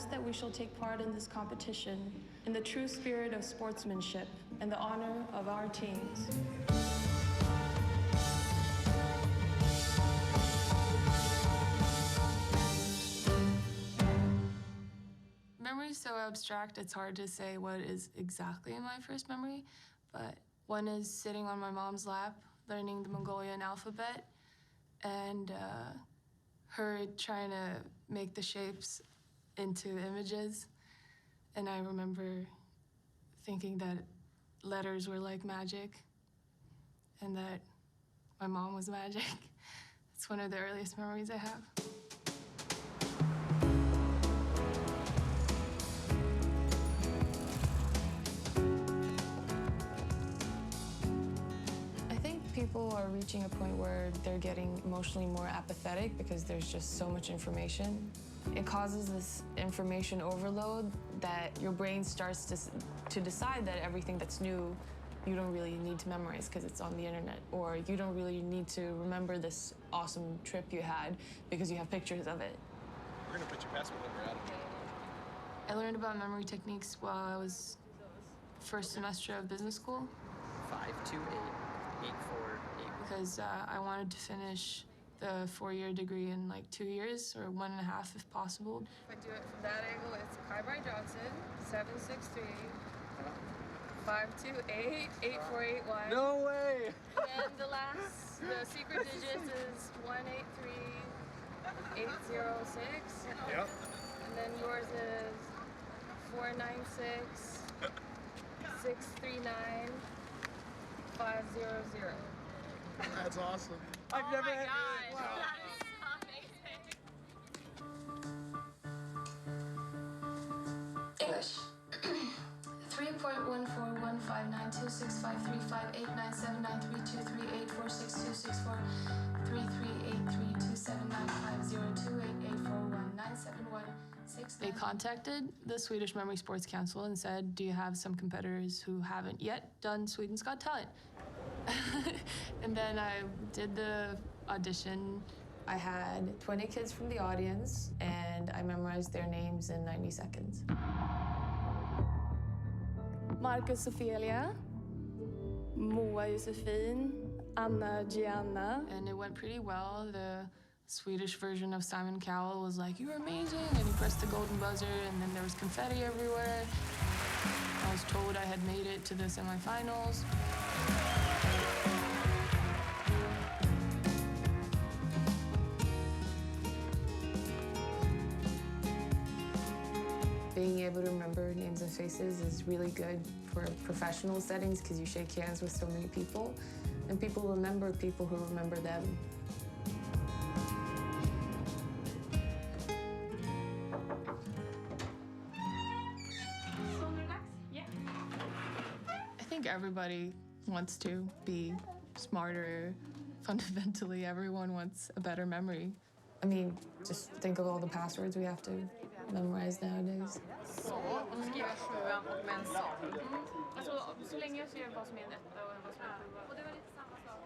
ask that we shall take part in this competition in the true spirit of sportsmanship and the honor of our teams. Memory is so abstract, it's hard to say what is exactly my first memory, but one is sitting on my mom's lap, learning the Mongolian alphabet, and her trying to make the shapes into images. And I remember thinking that letters were like magic and that my mom was magic. It's one of the earliest memories I have. People are reaching a point where they're getting emotionally more apathetic because there's just so much information. It causes this information overload that your brain starts to decide that everything that's new you don't really need to memorize because it's on the internet, or you don't really need to remember this awesome trip you had because you have pictures of it. We're gonna put your passport number out of it. I learned about memory techniques while I was first semester of business school. 528-848. Because I wanted to finish the 4-year degree in like 2 years or 1.5 if possible. If I do it from that angle, it's Kai Brian Johnson, 763-528-8481. No way! And the secret digits is 183-806. Yep. And then yours is 496-639-500. That's awesome. I've never had Wow. That is amazing. English. 3.141519265358979323884626433832795028841971. They contacted the Swedish Memory Sports Council and said, do you have some competitors who haven't yet done Sweden's Got Talent? And then I did the audition. I had 20 kids from the audience, and I memorized their names in 90 seconds. Marcus Ophelia, Moa Josefin, Anna Gianna. And it went pretty well. The Swedish version of Simon Cowell was like, "You're amazing," and he pressed the golden buzzer, and then there was confetti everywhere. I was told I had made it to the semifinals. Being able to remember names and faces is really good for professional settings because you shake hands with so many people, and people remember people who remember them. I think everybody wants to be smarter. Fundamentally, everyone wants a better memory. I mean, just think of all the passwords we have to memorize nowadays. Så, och då skriver jag 7 och med en sak. Alltså, så länge jag ser vad som är en 1 och vad som är en 7. Och det var lite samma sak.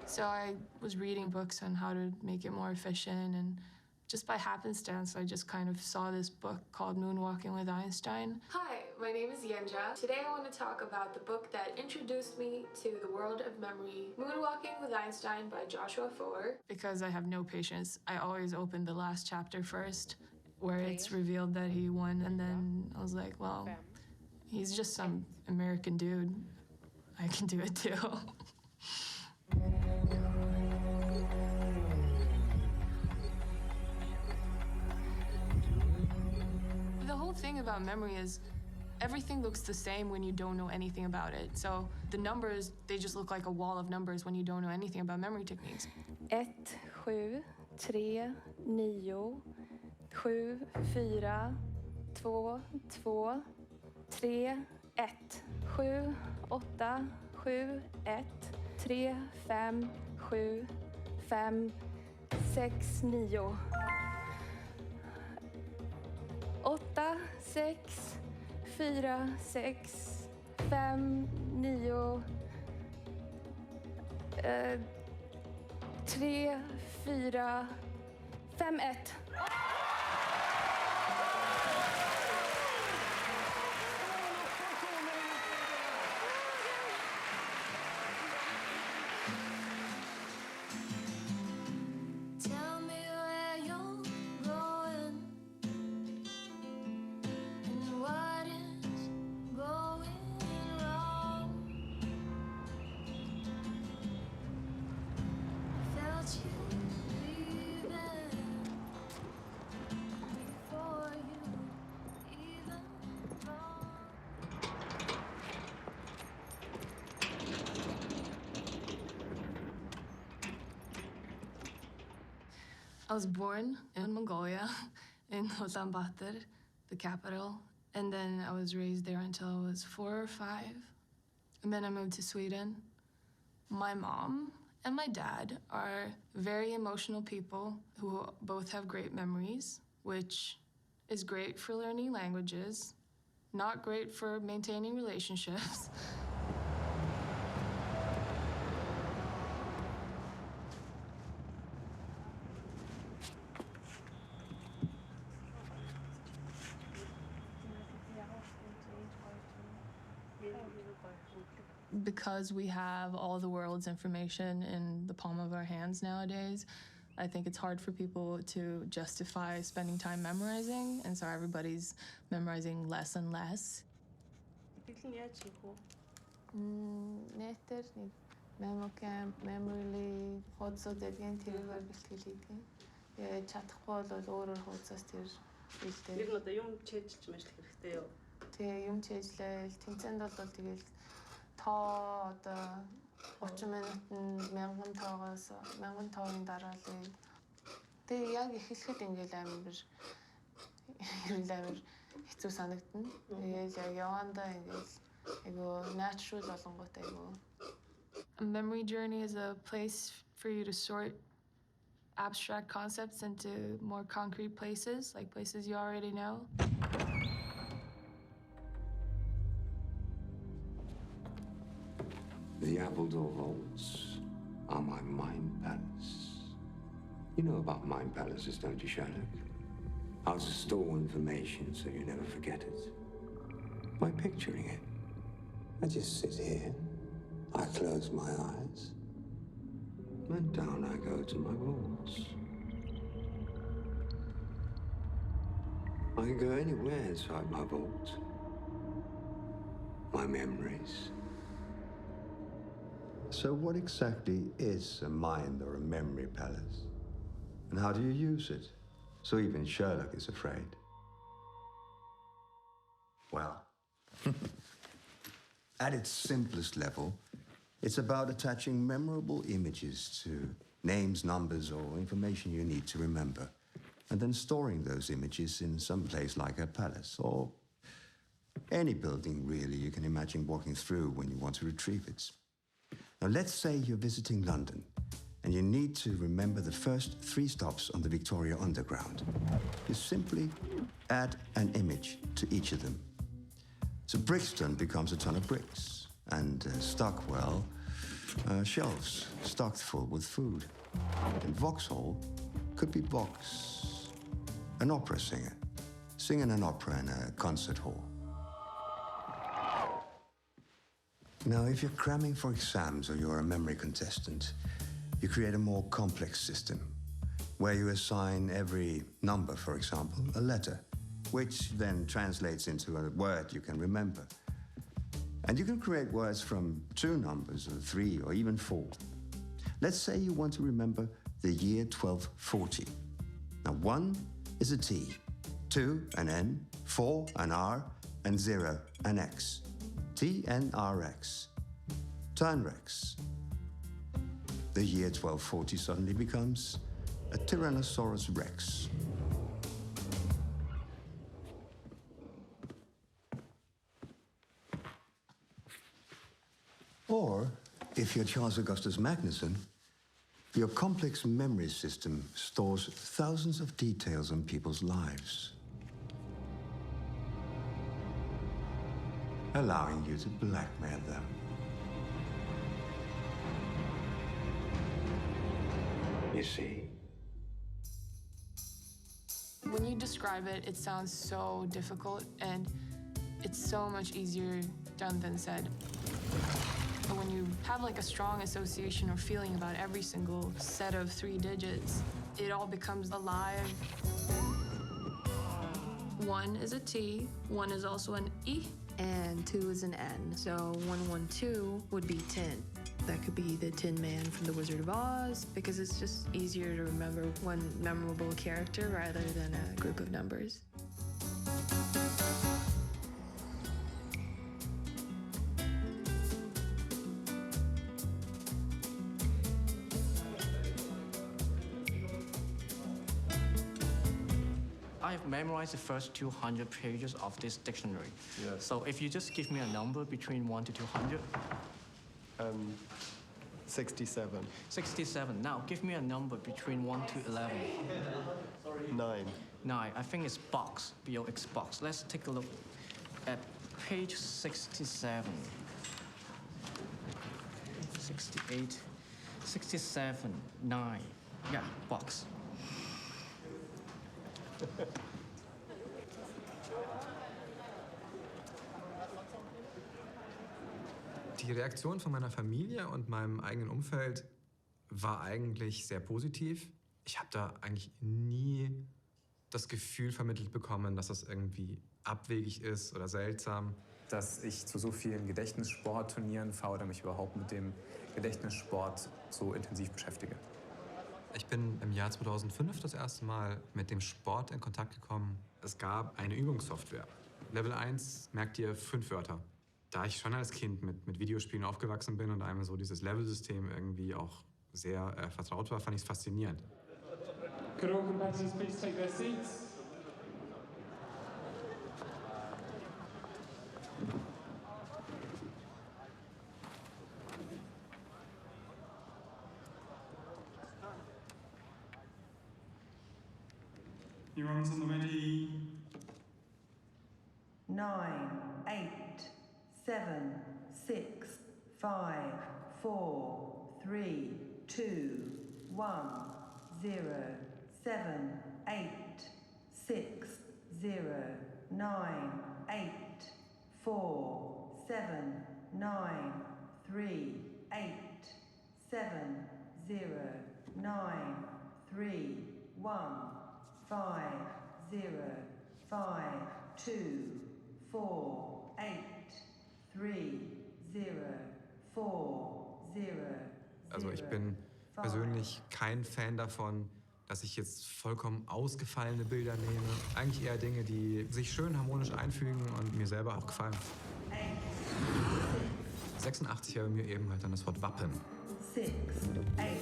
So I was reading books on how to make it more efficient, and just by happenstance, I just kind of saw this book called Moonwalking with Einstein. Hi, my name is Yenja. Today I want to talk about the book that introduced me to the world of memory, Moonwalking with Einstein by Joshua Foer. Because I have no patience, I always open the last chapter first, where it's revealed that he won, and then I was like, well, he's just some American dude. I can do it too. The whole thing about memory is everything looks the same when you don't know anything about it. So the numbers, they just look like a wall of numbers when you don't know anything about memory techniques. 1, 7, 3, 9, 7, 4, 2, 2, 3, 1, 7, 8, 7, 1, 3, 5, 7, 5, 6, 9. 8, 6, 4, 6, 5, 9, 3, 4, 5, 1. I was born in Mongolia, in Ulaanbaatar, the capital, and then I was raised there until I was 4 or 5. And then I moved to Sweden. My mom and my dad are very emotional people who both have great memories, which is great for learning languages, not great for maintaining relationships. Because we have all the world's information in the palm of our hands nowadays, I think it's hard for people to justify spending time memorizing, and so everybody's memorizing less and less. Memo camp, memory league, хуудасуудын тэрээр бэлтгэлийг чадахгүй бол өөрөөр хуудасаас тэр бэлтээ. Ер нь одоо юм чэйжилж мэжлэх хэрэгтэй юу? Тэгээ юм чэйжлээл тэмцээнд бол тэгэл тоо одоо 30 минутанд 1000 тоогоос 1000 тооны дараалал. Тэгээ яг эхлэхэд ингээл амар хэцүү санагдана. Тэгээд яг явандаа ингээл айгу natural болонготой айгу. A memory journey is a place for you to sort abstract concepts into more concrete places, like places you already know. The Appledore Vaults are my mind palace. You know about mind palaces, don't you, Sherlock? How to store information so you never forget it. By picturing it. I just sit here, I close my eyes, and down I go to my vaults. I can go anywhere inside my vault. My memories. So what exactly is a mind or a memory palace? And how do you use it? So even Sherlock is afraid. Well, at its simplest level, it's about attaching memorable images to names, numbers, or information you need to remember, and then storing those images in some place like a palace, or any building, really, you can imagine walking through when you want to retrieve it. Now, let's say you're visiting London, and you need to remember the first 3 stops on the Victoria Underground. You simply add an image to each of them. So Brixton becomes a ton of bricks, and Stockwell, shelves stocked full with food. And Vauxhall could be Vox, an opera singer, singing an opera in a concert hall. Now, if you're cramming for exams or you're a memory contestant, you create a more complex system where you assign every number, for example, a letter, which then translates into a word you can remember. And you can create words from 2 numbers, or 3, or even 4. Let's say you want to remember the year 1240. Now, 1 is a T, 2 an N, 4 an R, and 0 an X. TNRX. Turnrex. The year 1240 suddenly becomes a Tyrannosaurus Rex. Or, if you're Charles Augustus Magnuson, your complex memory system stores thousands of details on people's lives, allowing you to blackmail them. You see? When you describe it, it sounds so difficult, and it's so much easier done than said. But when you have like a strong association or feeling about every single set of 3 digits, it all becomes alive. 1 is a T, 1 is also an E, and 2 is an N. So 112 would be 10. That could be the Tin Man from The Wizard of Oz, because it's just easier to remember one memorable character rather than a group of numbers. I've memorized the first 200 pages of this dictionary. Yeah. So if you just give me a number between 1 to 200. 67. 67. Now give me a number between 1 to 11. 9. 9. I think it's box, B-O-X box. Let's take a look at page 67. 68, 67, 9. Yeah, box. Die Reaktion von meiner Familie und meinem eigenen Umfeld war eigentlich sehr positiv. Ich habe da eigentlich nie das Gefühl vermittelt bekommen, dass das irgendwie abwegig ist oder seltsam. Dass ich zu so vielen Gedächtnissportturnieren fahre oder mich überhaupt mit dem Gedächtnissport so intensiv beschäftige. Ich bin im Jahr 2005 das erste Mal mit dem Sport in Kontakt gekommen. Es gab eine Übungssoftware. Level 1 merkt ihr 5 Wörter. Da ich schon als Kind mit Videospielen aufgewachsen bin und einem so dieses Level-System irgendwie auch sehr vertraut war, fand ich es faszinierend. Could all competitors please take their seats? Everyone's on the ready. 9, 8, 7, 6, 5, 4, 3, 2, 1, 0, 7, 8, 6, 0, 9, 8, 4, 7, 9, 3, 8, 7, 0, 9, 3, 1, 5, 0, 5, 2, 4, 8, 3, 0, 4, 0. Also ich bin persönlich kein Fan davon, dass ich jetzt vollkommen ausgefallene Bilder nehme. Eigentlich eher Dinge, die sich schön harmonisch einfügen und mir selber auch gefallen. 86 wäre bei mir eben halt dann das Wort Wappen. 6, 8, 4,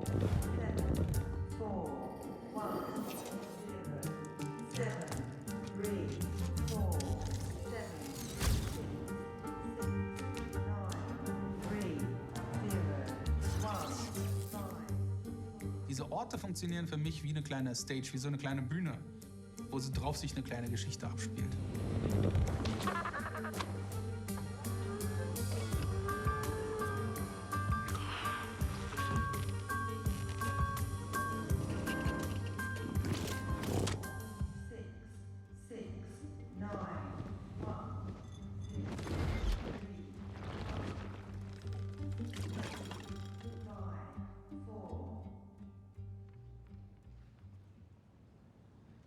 7, 4, 1, 0, 7, 3, 4, 7, 6, 9, 3, 0, 1, 5. Diese Orte funktionieren für mich wie eine kleine Stage, wie so eine kleine Bühne, wo sie drauf sich eine kleine Geschichte abspielt.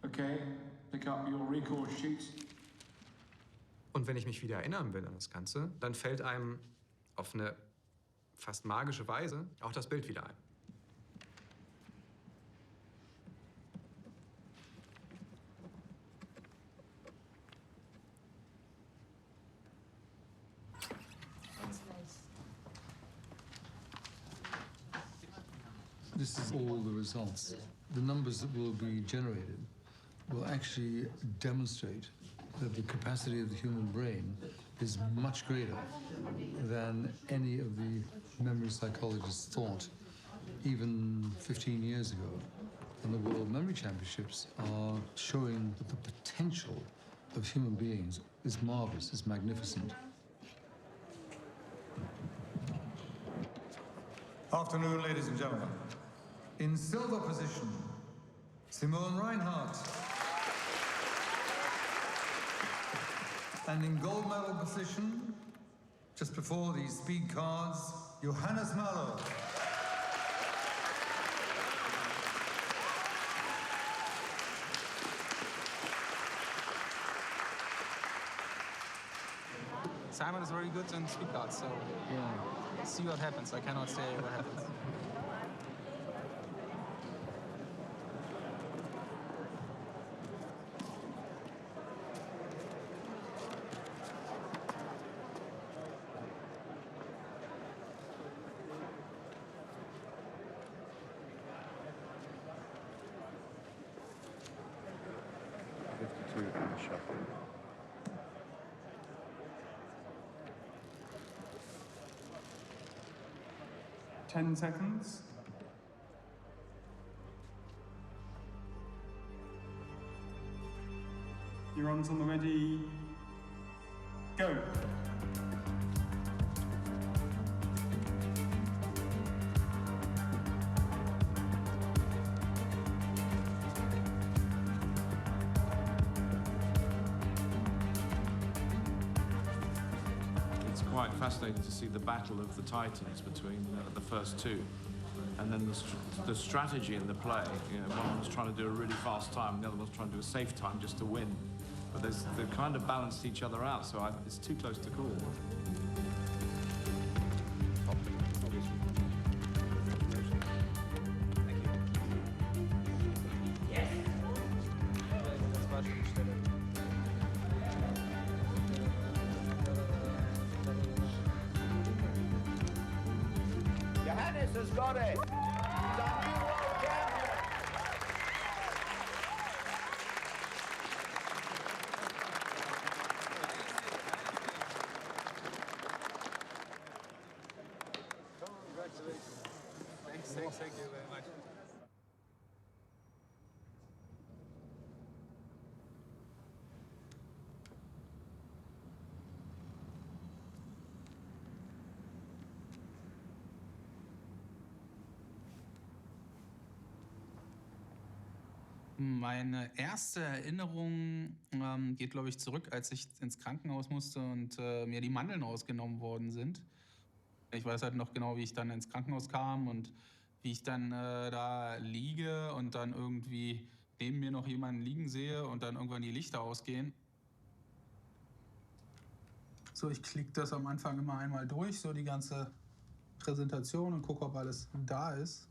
Okay, pick up your record sheets. Und wenn ich mich wieder erinnern will an das Ganze, dann fällt einem auf eine fast magische Weise auch das Bild wieder ein. This is all the results. The numbers that will be generated will actually demonstrate that the capacity of the human brain is much greater than any of the memory psychologists thought even 15 years ago. And the World Memory Championships are showing that the potential of human beings is marvelous, is magnificent. Afternoon, ladies and gentlemen. In silver position, Simone Reinhardt. And in gold medal position, just before these speed cards, Johannes Mallow. Simon is very good on speed cards, so yeah, see what happens. I cannot say what happens. 2 on the shuffle. 10 seconds. You're on the ready. Go. It's quite fascinating to see the battle of the titans between the first two, and then the strategy in the play. You know, one was trying to do a really fast time, the other was trying to do a safe time just to win. But they've kind of balanced each other out, so it's too close to call. Johannes has got it! He's our new world champion! Congratulations. Thank you very much. Meine erste Erinnerung geht, glaube ich, zurück, als ich ins Krankenhaus musste und mir die Mandeln rausgenommen worden sind. Ich weiß halt noch genau, wie ich dann ins Krankenhaus kam und wie ich dann da liege und dann irgendwie neben mir noch jemanden liegen sehe und dann irgendwann die Lichter ausgehen. So, ich klicke das am Anfang immer einmal durch, so die ganze Präsentation und gucke, ob alles da ist.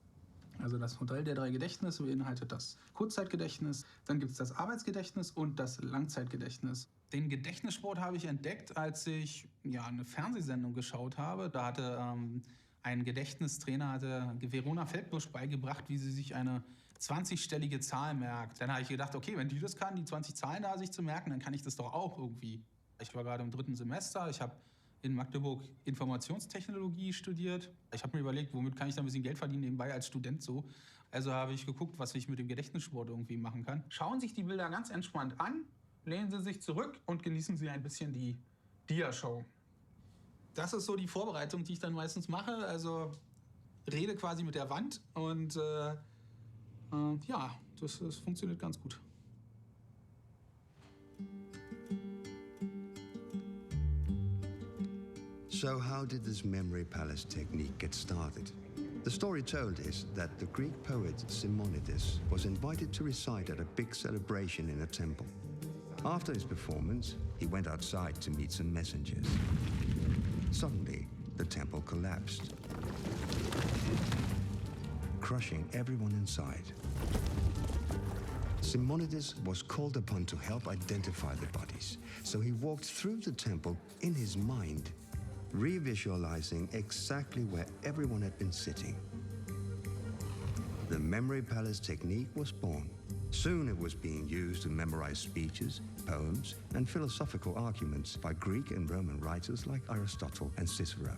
Also das Modell der 3 Gedächtnisse beinhaltet das Kurzzeitgedächtnis, dann gibt es das Arbeitsgedächtnis und das Langzeitgedächtnis. Den Gedächtnissport habe ich entdeckt, als ich eine Fernsehsendung geschaut habe. Da hatte ein Gedächtnistrainer Verona Feldbusch beigebracht, wie sie sich eine 20-stellige Zahl merkt. Dann habe ich gedacht, okay, wenn die das kann, die 20 Zahlen da sich zu merken, dann kann ich das doch auch irgendwie. Ich war gerade im 3. Semester, ich habe in Magdeburg Informationstechnologie studiert. Ich habe mir überlegt, womit kann ich da ein bisschen Geld verdienen nebenbei als Student so. Also habe ich geguckt, was ich mit dem Gedächtnissport irgendwie machen kann. Schauen Sie sich die Bilder ganz entspannt an, lehnen Sie sich zurück und genießen Sie ein bisschen die Dia-Show. Das ist so die Vorbereitung, die ich dann meistens mache. Also rede quasi mit der Wand und das funktioniert ganz gut. So how did this memory palace technique get started? The story told is that the Greek poet Simonides was invited to recite at a big celebration in a temple. After his performance, he went outside to meet some messengers. Suddenly, the temple collapsed, crushing everyone inside. Simonides was called upon to help identify the bodies, so he walked through the temple in his mind, revisualizing exactly where everyone had been sitting. The memory palace technique was born. Soon it was being used to memorize speeches, poems, and philosophical arguments by Greek and Roman writers like Aristotle and Cicero.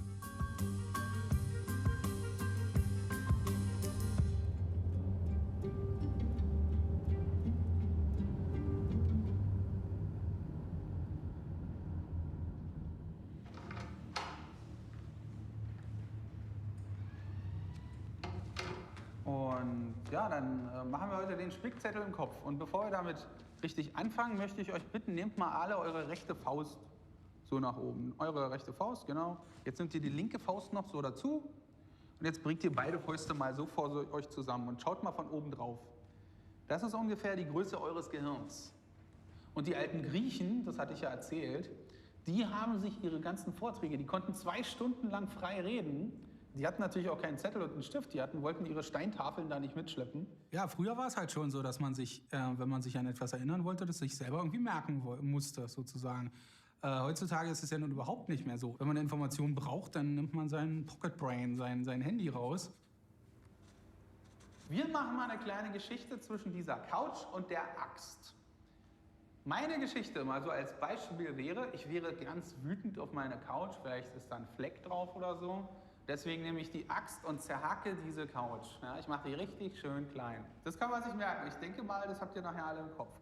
Und dann machen wir heute den Spickzettel im Kopf. Und bevor wir damit richtig anfangen, möchte ich euch bitten, nehmt mal alle eure rechte Faust so nach oben. Eure rechte Faust, genau. Jetzt nehmt ihr die linke Faust noch so dazu. Und jetzt bringt ihr beide Fäuste mal so vor euch zusammen und schaut mal von oben drauf. Das ist ungefähr die Größe eures Gehirns. Und die alten Griechen, das hatte ich ja erzählt, die haben sich ihre ganzen Vorträge, die konnten 2 Stunden lang frei reden. Die hatten natürlich auch keinen Zettel und einen Stift, wollten ihre Steintafeln da nicht mitschleppen. Ja, früher war es halt schon so, dass man sich, wenn man sich an etwas erinnern wollte, das sich selber irgendwie merken musste, sozusagen. Heutzutage ist es ja nun überhaupt nicht mehr so. Wenn man eine Information braucht, dann nimmt man sein Pocket Brain, sein Handy raus. Wir machen mal eine kleine Geschichte zwischen dieser Couch und der Axt. Meine Geschichte mal so als Beispiel wäre, ich wäre ganz wütend auf meine Couch, vielleicht ist da ein Fleck drauf oder so. Deswegen nehme ich die Axt und zerhacke diese Couch. Ja, ich mache die richtig schön klein. Das kann man sich merken. Ich denke mal, das habt ihr nachher alle im Kopf.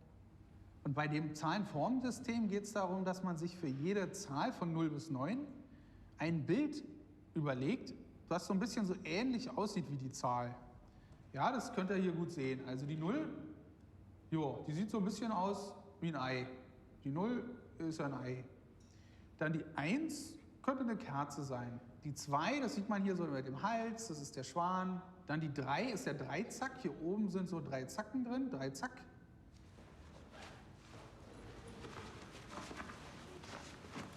Und bei dem Zahlenformensystem geht es darum, dass man sich für jede Zahl von 0 bis 9 ein Bild überlegt, was so ein bisschen so ähnlich aussieht wie die Zahl. Ja, das könnt ihr hier gut sehen. Also die 0, jo, die sieht so ein bisschen aus wie ein Ei. Die 0 ist ein Ei. Dann die 1 könnte eine Kerze sein. Die 2, das sieht man hier so über dem Hals, das ist der Schwan. Dann die 3 ist der Dreizack. Hier oben sind so 3 Zacken drin, 3 Zack.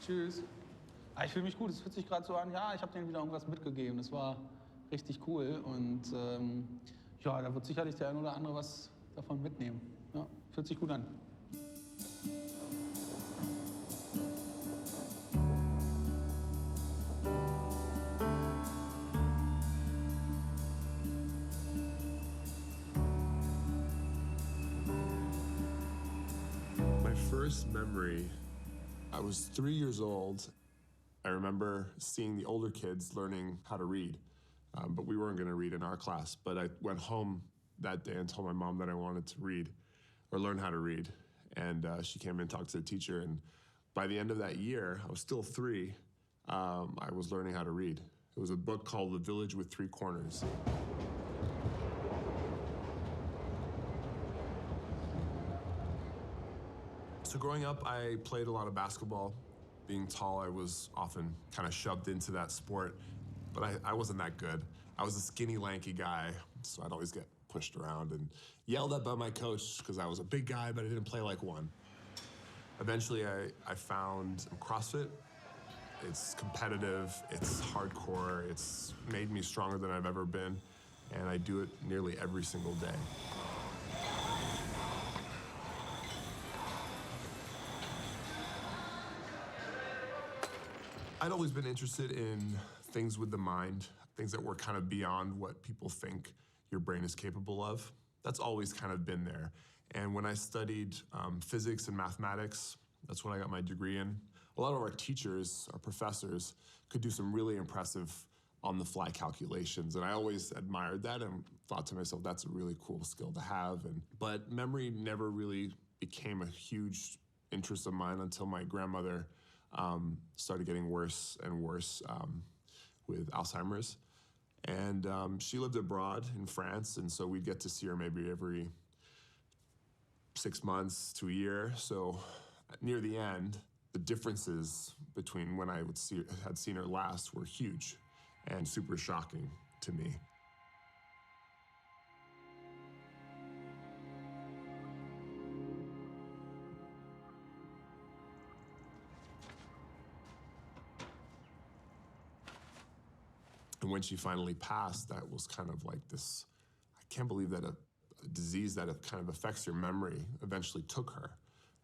Tschüss. Ich fühle mich gut, es fühlt sich gerade so an, ja, ich habe denen wieder irgendwas mitgegeben. Das war richtig cool und ja, da wird sicherlich der ein oder andere was davon mitnehmen. Ja, fühlt sich gut an. My first memory, I was 3 years old. I remember seeing the older kids learning how to read, but we weren't going to read in our class. But I went home that day and told my mom that I wanted to read or learn how to read. And she came and talked to the teacher. And by the end of that year, I was still 3, I was learning how to read. It was a book called The Village with Three Corners. So growing up, I played a lot of basketball. Being tall, I was often kind of shoved into that sport, but I wasn't that good. I was a skinny, lanky guy, so I'd always get pushed around and yelled at by my coach because I was a big guy, but I didn't play like one. Eventually, I found CrossFit. It's competitive, it's hardcore, it's made me stronger than I've ever been, and I do it nearly every single day. I'd always been interested in things with the mind, things that were kind of beyond what people think your brain is capable of. That's always kind of been there. And when I studied physics and mathematics, that's what I got my degree in. A lot of our teachers, our professors, could do some really impressive on-the-fly calculations. And I always admired that and thought to myself, that's a really cool skill to have. But memory never really became a huge interest of mine until my grandmother started getting worse and worse with Alzheimer's. And she lived abroad in France, and so we'd get to see her maybe every 6 months to a year. So near the end, the differences between when I had seen her last were huge and super shocking to me. And when she finally passed, that was kind of like this, I can't believe that a disease that kind of affects your memory eventually took her.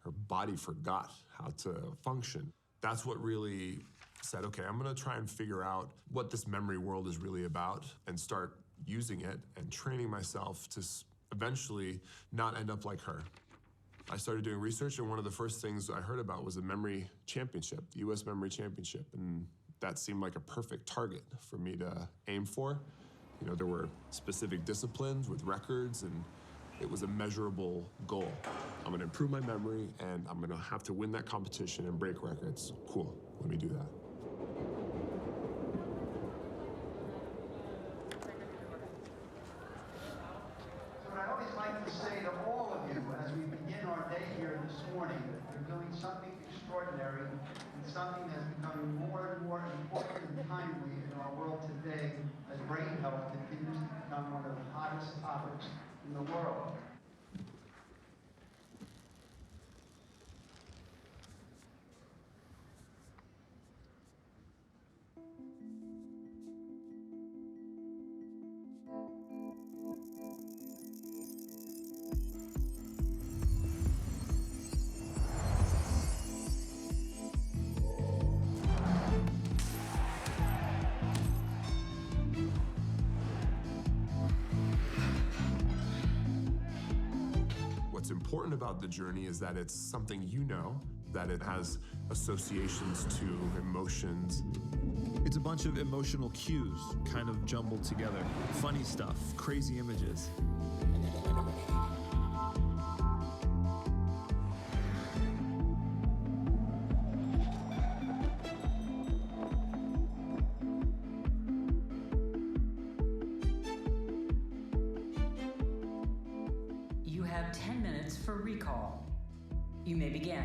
Her body forgot how to function. That's what really said, okay, I'm gonna try and figure out what this memory world is really about and start using it and training myself to eventually not end up like her. I started doing research, and one of the first things I heard about was a memory championship, the US Memory Championship. And that seemed like a perfect target for me to aim for. You know, there were specific disciplines with records, and it was a measurable goal. I'm gonna improve my memory, and I'm gonna have to win that competition and break records. Cool, let me do that. What I always like to say to all of you as we begin our day here this morning, that you're doing something extraordinary and something that's becoming more and more important and timely in our world today as brain health continues to become one of the hottest topics in the world. important about the journey is that it's something you know, that it has associations to emotions. It's a bunch of emotional cues kind of jumbled together. Funny stuff, crazy images. You have 10 minutes for recall. You may begin.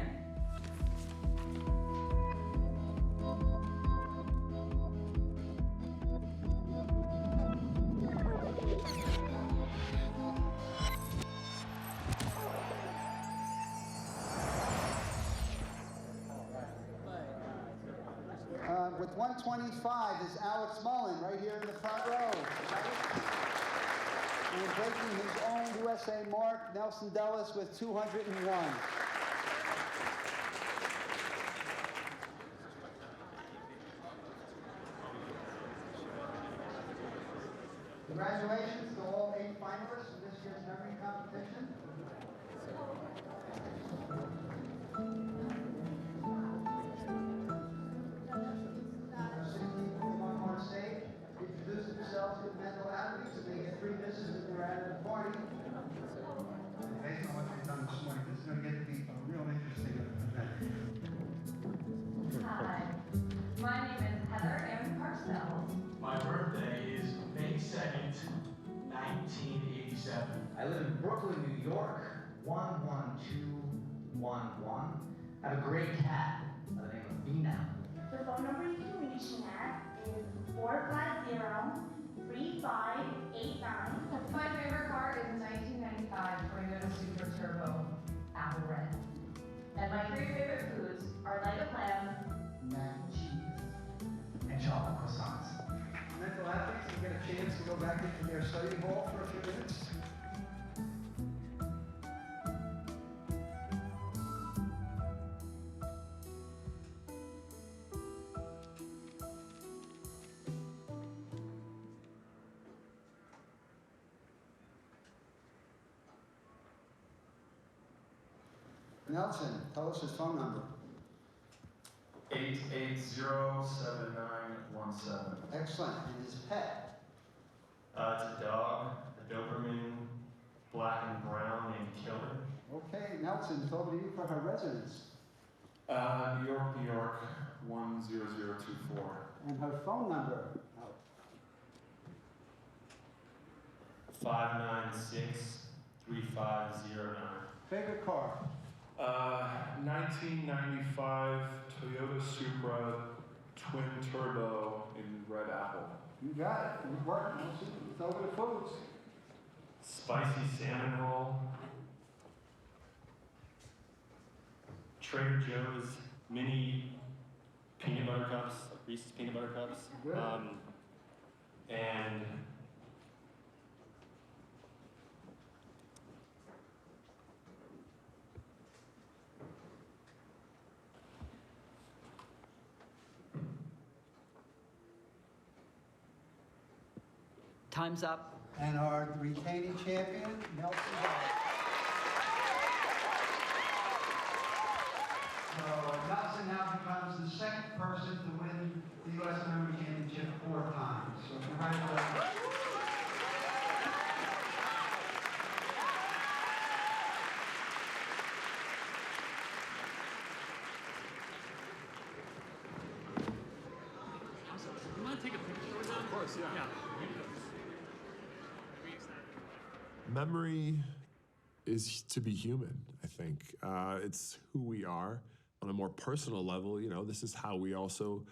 With 125 is Alex Mullen, right here in the front row. And breaking his own USA mark, Nelson Dellis with 201. Congratulations to all 8 finalists in this year's memory competition. Introduce themselves to mental athletes, and they get 3 misses if they're at the party. Based on what they've done this morning, this is going to get to be a real interesting event. Hi, my name is Heather Ann Parcells. My birthday is May 2nd, 1987. I live in Brooklyn, New York, 11211. I have a great cat by the name of Vina. The phone number you can reach me at is 450-3589. My favorite car is a 1995 Toyota Supra Turbo Apple Red. And my 3 favorite foods are leg of lamb, Mac and cheese, and chocolate croissants. Mental athletes can get a chance to go back into their study hall for a few minutes. Nelson, tell us his phone number. 880-7917. Excellent. And his pet? It's a dog, a Doberman, black and brown, named Killer. Okay, Nelson, it's over to you for her residence. New York, New York, 10024. And her phone number? 596-3509. Favorite car? 1995 Toyota Supra twin turbo in red apple. You got it. Good work, Nelson. It's over to foods. Spicy salmon roll. Trader Joe's mini peanut butter cups, like Reese's peanut butter cups. Good. And Time's up. And our retaining champion, Nelson Hall. So Nelson now becomes the second person to win the U.S. Memory Championship 4 times. So congratulations. You want to take a picture with them? Of course, yeah. Memory is to be human, I think. It's who we are on a more personal level. You know, this is how we also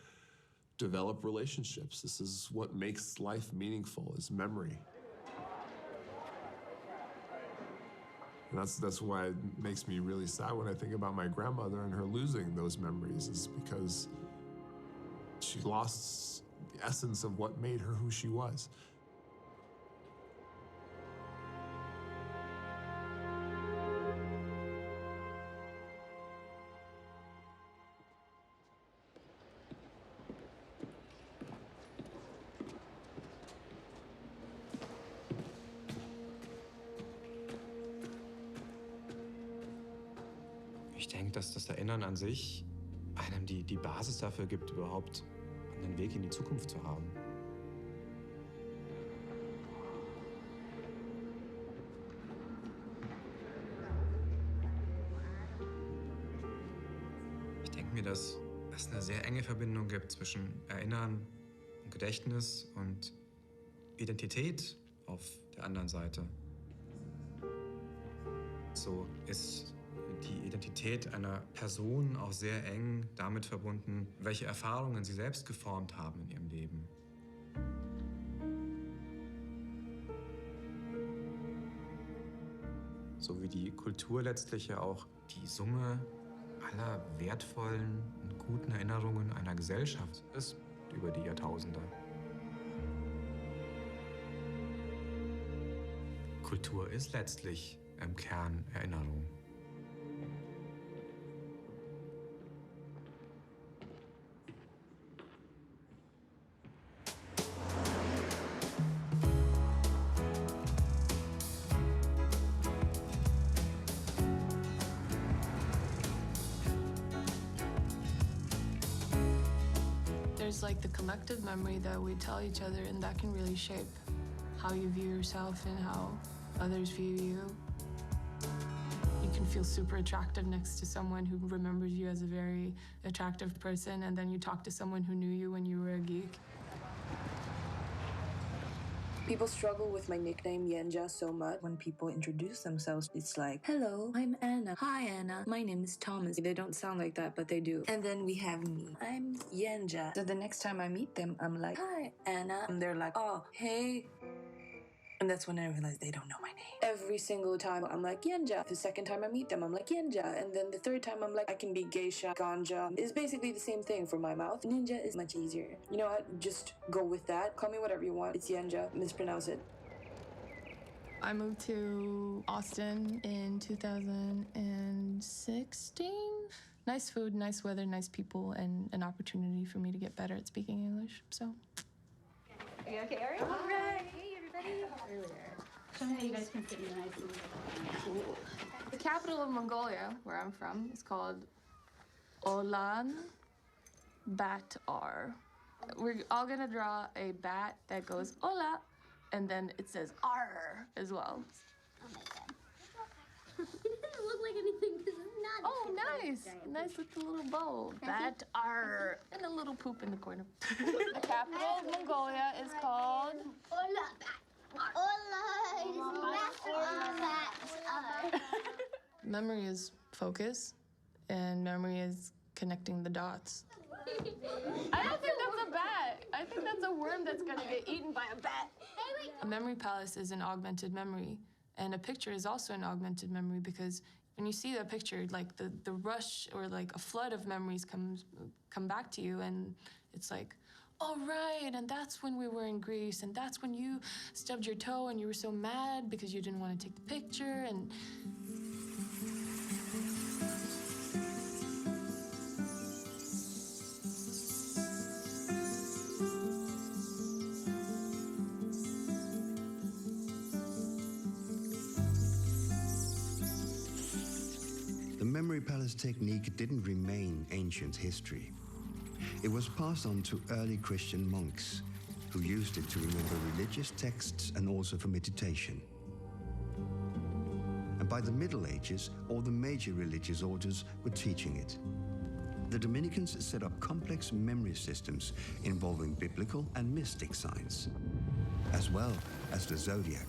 develop relationships. This is what makes life meaningful, is memory. And that's why it makes me really sad when I think about my grandmother and her losing those memories, is because she lost the essence of what made her who she was. Ich denke, dass das Erinnern an sich einem die Basis dafür gibt, überhaupt einen Weg in die Zukunft zu haben. Ich denke mir, dass es eine sehr enge Verbindung gibt zwischen Erinnern und Gedächtnis und Identität auf der anderen Seite. So ist die Identität einer Person auch sehr eng damit verbunden, welche Erfahrungen sie selbst geformt haben in ihrem Leben. So wie die Kultur letztlich ja auch die Summe aller wertvollen und guten Erinnerungen einer Gesellschaft ist über die Jahrtausende. Kultur ist letztlich im Kern Erinnerung. There's like the collective memory that we tell each other, and that can really shape how you view yourself and how others view you. You can feel super attractive next to someone who remembers you as a very attractive person, and then you talk to someone who knew you when you were a geek. People struggle with my nickname Yenja so much. When people introduce themselves, it's like, hello, I'm Anna. Hi, Anna. My name is Thomas. They don't sound like that, but they do. And then we have me. I'm Yenja. So the next time I meet them, I'm like, hi, Anna. And they're like, oh, hey. And that's when I realized they don't know my name. Every single time I'm like Yenja. The second time I meet them, I'm like Yenja. And then the third time I'm like, I can be geisha, ganja. It's basically the same thing for my mouth. Ninja is much easier. You know what? Just go with that. Call me whatever you want. It's Yenja. Mispronounce it. I moved to Austin in 2016. Nice food, nice weather, nice people, and an opportunity for me to get better at speaking English, so. Are you okay, Ari? All right. Hey, everybody. Show me how you guys can sit nice and cool. The capital of Mongolia, where I'm from, is called Ulaanbaatar. We're all gonna draw a bat that goes Ola, and then it says R as well. Oh my god. It doesn't look like anything because it's not. Oh, nice. Nice with the little bow. Bat R. And a little poop in the corner. The capital of Mongolia is called Memory is focus, and memory is connecting the dots. I don't think that's a bat. I think that's a worm that's gonna get eaten by a bat. A memory palace is an augmented memory, and a picture is also an augmented memory because when you see that picture, like the rush or like a flood of memories come back to you, and it's like, oh, right, and that's when we were in Greece, and that's when you stubbed your toe and you were so mad because you didn't want to take the picture, and... The memory palace technique didn't remain ancient history. It was passed on to early Christian monks, who used it to remember religious texts and also for meditation. And by the Middle Ages, all the major religious orders were teaching it. The Dominicans set up complex memory systems involving biblical and mystic science, as well as the zodiac.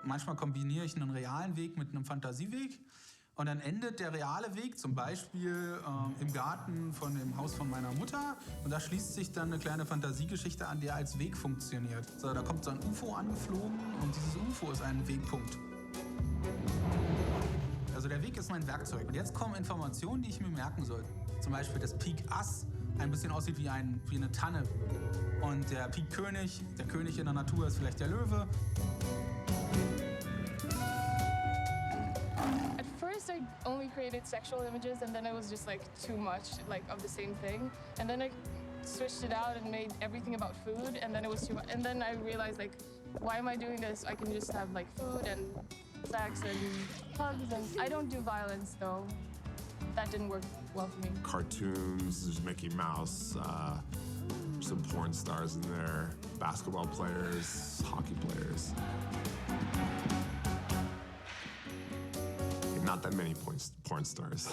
Manchmal kombiniere ich einen realen Weg mit einem Fantasieweg und dann endet der reale Weg zum Beispiel im Garten von dem Haus von meiner Mutter und da schließt sich dann eine kleine Fantasiegeschichte an, die als Weg funktioniert. So, da kommt so ein UFO angeflogen und dieses UFO ist ein Wegpunkt. Also der Weg ist mein Werkzeug und jetzt kommen Informationen, die ich mir merken soll. Zum Beispiel, dass Pik Ass ein bisschen aussieht wie eine Tanne und der Pik König, der König in der Natur ist vielleicht der Löwe. At first, I only created sexual images, and then it was just like too much, like of the same thing. And then I switched it out and made everything about food, and then it was too much. And then I realized like why am I doing this? I can just have like food and sex and hugs, and I don't do violence though. That didn't work well for me. Cartoons, there's Mickey Mouse, some porn stars in there, basketball players, hockey players. Not that many porn stars.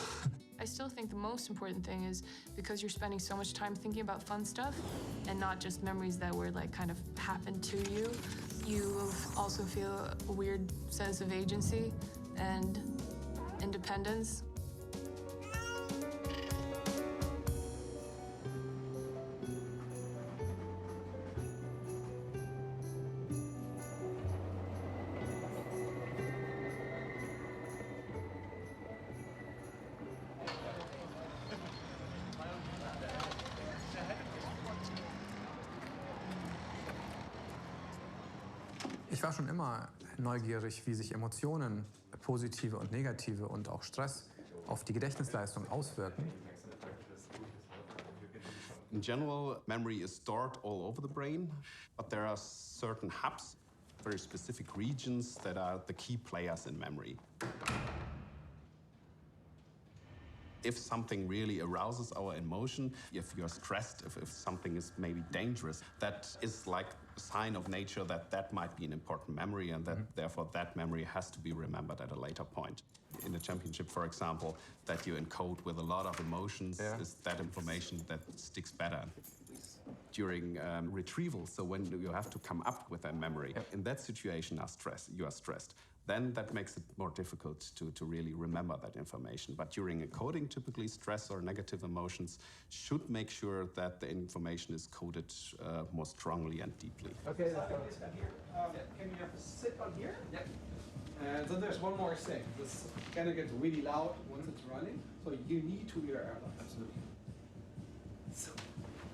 I still think the most important thing is because you're spending so much time thinking about fun stuff and not just memories that were like kind of happened to you, you also feel a weird sense of agency and independence. Ich war schon immer neugierig, wie sich Emotionen, positive und negative und auch Stress, auf die Gedächtnisleistung auswirken. In general, memory is stored all over the brain, but there are certain hubs, very specific regions that are the key players in memory. If something really arouses our emotion, if you're stressed, if something is maybe dangerous, that is like a sign of nature that that might be an important memory and that therefore that memory has to be remembered at a later point. In the championship, for example, that you encode with a lot of emotions is that information that sticks better. During retrieval, so when you have to come up with a memory, in that situation you are stressed. Then that makes it more difficult to really remember that information. But during encoding, typically stress or negative emotions should make sure that the information is coded more strongly and deeply. Okay, let's go. Can you have a sit on here? Yep. And then there's one more thing. This gonna get really loud once it's running, so you need to hear air. Absolutely. So,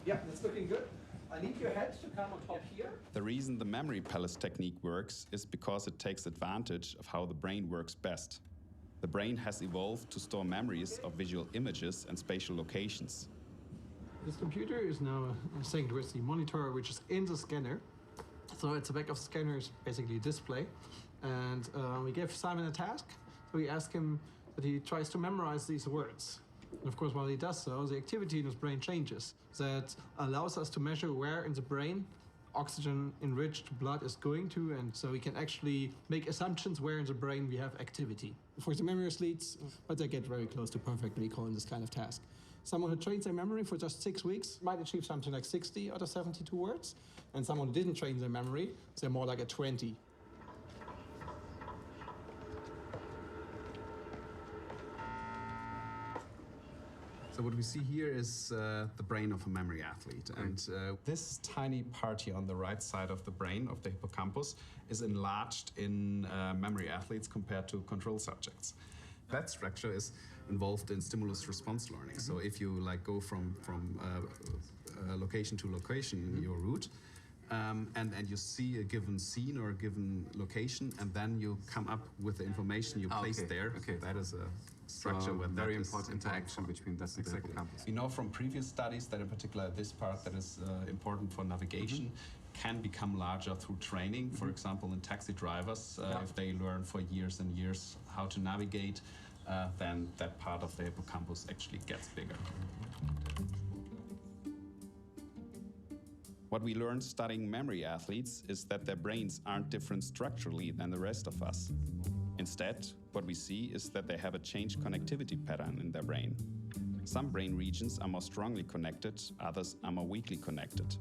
yeah, that's looking good. I need your head to come on top here. The reason the memory palace technique works is because it takes advantage of how the brain works best. The brain has evolved to store memories of visual images and spatial locations. This computer is now saying towards the monitor, which is in the scanner. So at the back of the scanner is basically a display. And we gave Simon a task. So we ask him that he tries to memorize these words. And of course, while he does so, the activity in his brain changes. That allows us to measure where in the brain oxygen-enriched blood is going to, and so we can actually make assumptions where in the brain we have activity. Of course, the memory athletes, but they get very close to perfect recall in this kind of task. Someone who trains their memory for just 6 weeks might achieve something like 60 out of 72 words, and someone who didn't train their memory, they're more like a 20. So what we see here is the brain of a memory athlete. And this tiny part here on the right side of the brain, of the hippocampus, is enlarged in memory athletes compared to control subjects. That structure is involved in stimulus response learning. So if you go from location to location in your route, and you see a given scene or a given location, and then you come up with the information you place there. Okay, that is a structure where very important interaction between that and the hippocampus. We know from previous studies that in particular this part that is important for navigation can become larger through training. For example, in taxi drivers, if they learn for years and years how to navigate, then that part of the hippocampus actually gets bigger. What we learned studying memory athletes is that their brains aren't different structurally than the rest of us. Instead, what we see is that they have a changed connectivity pattern in their brain. Some brain regions are more strongly connected, others are more weakly connected.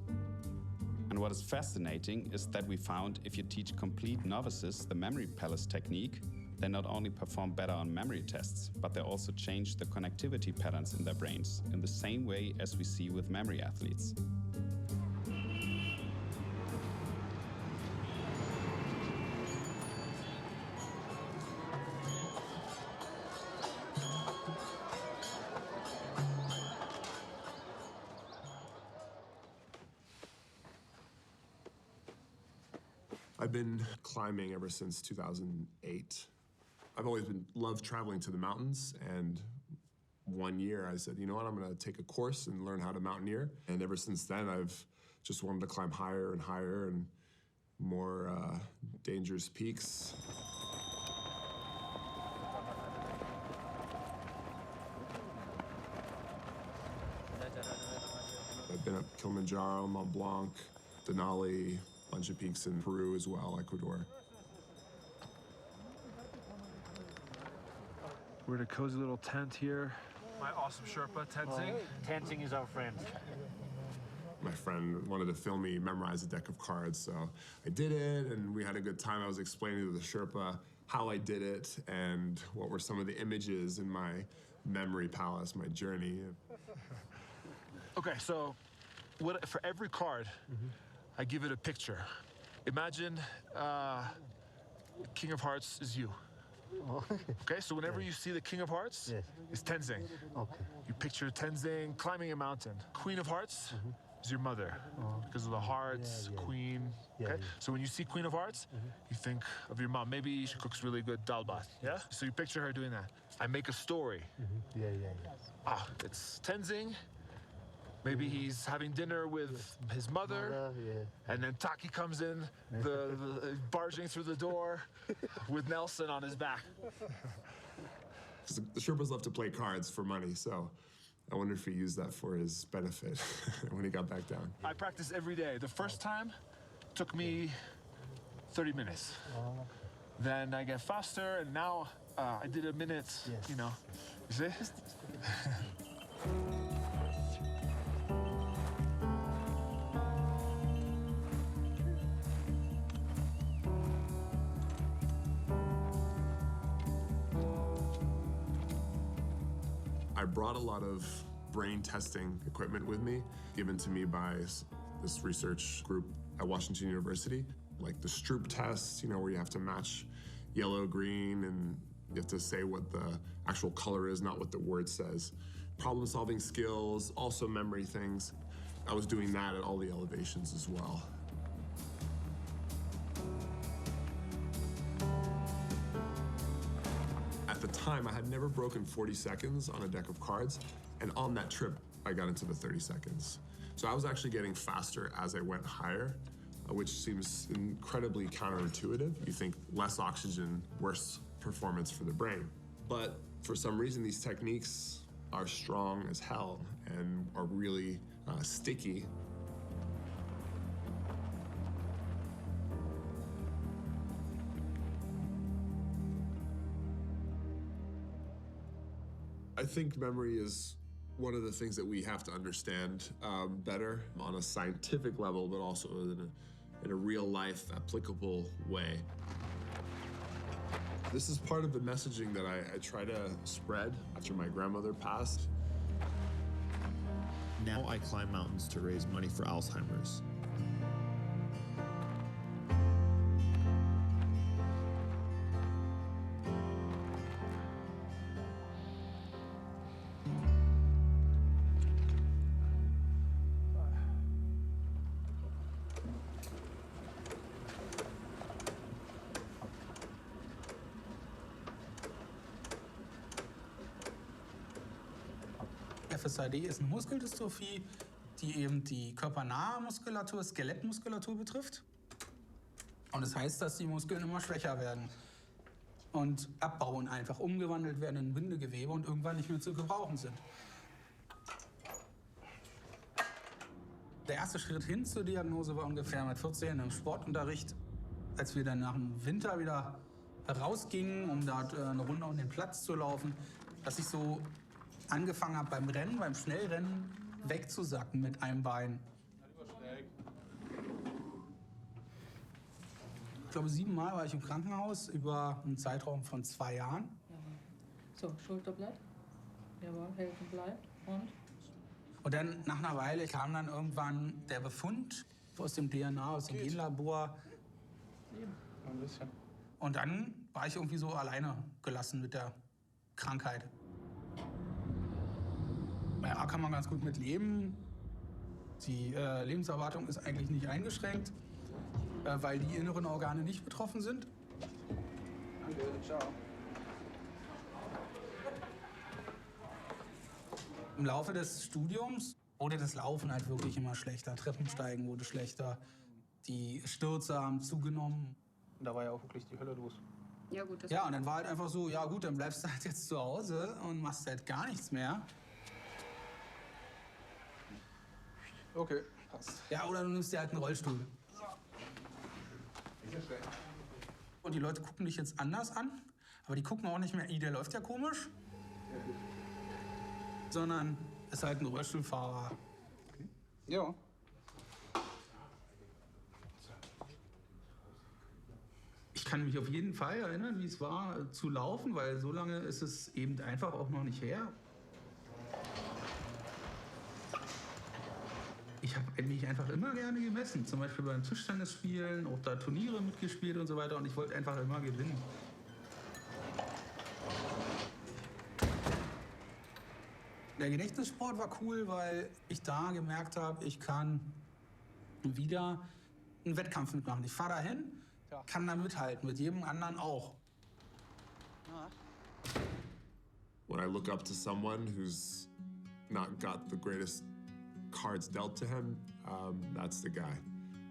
And what is fascinating is that we found if you teach complete novices the memory palace technique, they not only perform better on memory tests, but they also change the connectivity patterns in their brains in the same way as we see with memory athletes. I've been climbing ever since 2008. I've always loved traveling to the mountains, and one year I said, you know what, I'm gonna take a course and learn how to mountaineer. And ever since then, I've just wanted to climb higher and higher, and more dangerous peaks. I've been up Kilimanjaro, Mont Blanc, Denali, a bunch of peaks in Peru as well, Ecuador. We're in a cozy little tent here. My awesome Sherpa, Tenzing. Tenzing is our friend. My friend wanted to film me memorize a deck of cards, so I did it, and we had a good time. I was explaining to the Sherpa how I did it and what were some of the images in my memory palace, my journey. Okay, so for every card, I give it a picture. Imagine King of Hearts is you. Okay, so whenever you see the King of Hearts, it's Tenzing. Okay. You picture Tenzing climbing a mountain. Queen of Hearts is your mother because of the hearts, queen. Okay, so when you see Queen of Hearts, you think of your mom. Maybe she cooks really good dal bhat. Yeah. So you picture her doing that. I make a story. It's Tenzing. Maybe he's having dinner with his mother, and then Taki comes in, the barging through the door with Nelson on his back. The Sherpas love to play cards for money, so I wonder if he used that for his benefit when he got back down. I practice every day. The first time took me 30 minutes. Then I get faster, and now I did a minute, you know. You see? I brought a lot of brain testing equipment with me, given to me by this research group at Washington University, like the Stroop test, you know, where you have to match yellow, green, and you have to say what the actual color is, not what the word says. Problem-solving skills, also memory things. I was doing that at all the elevations as well. At the time, I had never broken 40 seconds on a deck of cards, and on that trip, I got into the 30 seconds. So I was actually getting faster as I went higher, which seems incredibly counterintuitive. You think less oxygen, worse performance for the brain. But for some reason, these techniques are strong as hell and are really sticky. I think memory is one of the things that we have to understand better on a scientific level, but also in a real-life, applicable way. This is part of the messaging that I try to spread after my grandmother passed. Now I climb mountains to raise money for Alzheimer's. FSHD ist eine Muskeldystrophie, die eben die körpernahe Muskulatur, Skelettmuskulatur betrifft. Und das heißt, dass die Muskeln immer schwächer werden und abbauen, einfach umgewandelt werden in Bindegewebe und irgendwann nicht mehr zu gebrauchen sind. Der erste Schritt hin zur Diagnose war ungefähr mit 14 im Sportunterricht, als wir dann nach dem Winter wieder rausgingen, um dort eine Runde um den Platz zu laufen, dass ich so angefangen habe beim Rennen, beim Schnellrennen, wegzusacken mit einem Bein. Ich glaube, 7 Mal war ich im Krankenhaus über einen Zeitraum von 2 Jahren. So, Schulter bleibt. Jawohl, Hälfte bleibt. Und dann nach einer Weile kam dann irgendwann der Befund aus dem DNA, aus dem Genlabor. Und dann war ich irgendwie so alleine gelassen mit der Krankheit. Ja, kann man ganz gut mit leben. Die Lebenserwartung ist eigentlich nicht eingeschränkt, weil die inneren Organe nicht betroffen sind. Danke, ciao. Im Laufe des Studiums wurde das Laufen halt wirklich immer schlechter. Treppensteigen wurde schlechter. Die Stürze haben zugenommen. Und da war ja auch wirklich die Hölle los. Ja, gut, das Ja, und dann war halt einfach so, ja gut, dann bleibst du halt jetzt zu Hause und machst halt gar nichts mehr. Okay, passt. Ja, oder du nimmst dir halt einen Rollstuhl. Und die Leute gucken dich jetzt anders an, aber die gucken auch nicht mehr, der läuft ja komisch, sondern ist halt ein Rollstuhlfahrer. Ja. Ich kann mich auf jeden Fall erinnern, wie es war, zu laufen, weil so lange ist es eben einfach auch noch nicht her. Ich habe mich einfach immer gerne gemessen, zum Beispiel beim Tischtennisspielen, auch da Turniere mitgespielt und so weiter, und ich wollte einfach immer gewinnen. Der Gedächtnissport war cool, weil ich da gemerkt habe, ich kann wieder einen Wettkampf mitmachen. Ich fahre dahin, kann da mithalten, mit jedem anderen auch. When I look up to someone who's not got the greatest cards dealt to him, that's the guy.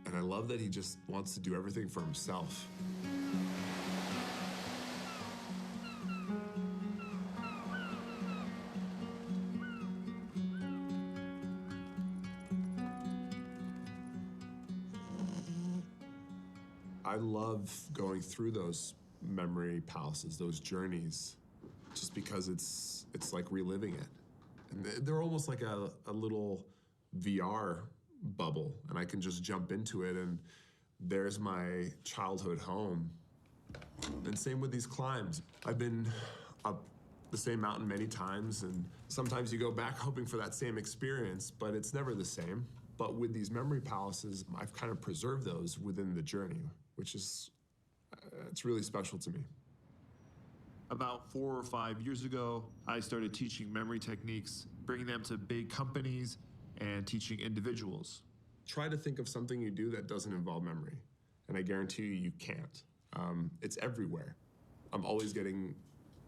And I love that he just wants to do everything for himself. I love going through those memory palaces, those journeys, just because it's like reliving it. And they're almost like a little VR bubble, and I can just jump into it, and there's my childhood home. And same with these climbs. I've been up the same mountain many times, and sometimes you go back hoping for that same experience, but it's never the same. But with these memory palaces, I've kind of preserved those within the journey, which is, it's really special to me. About 4 or 5 years ago, I started teaching memory techniques, bringing them to big companies and teaching individuals. Try to think of something you do that doesn't involve memory, and I guarantee you, you can't. It's everywhere. I'm always getting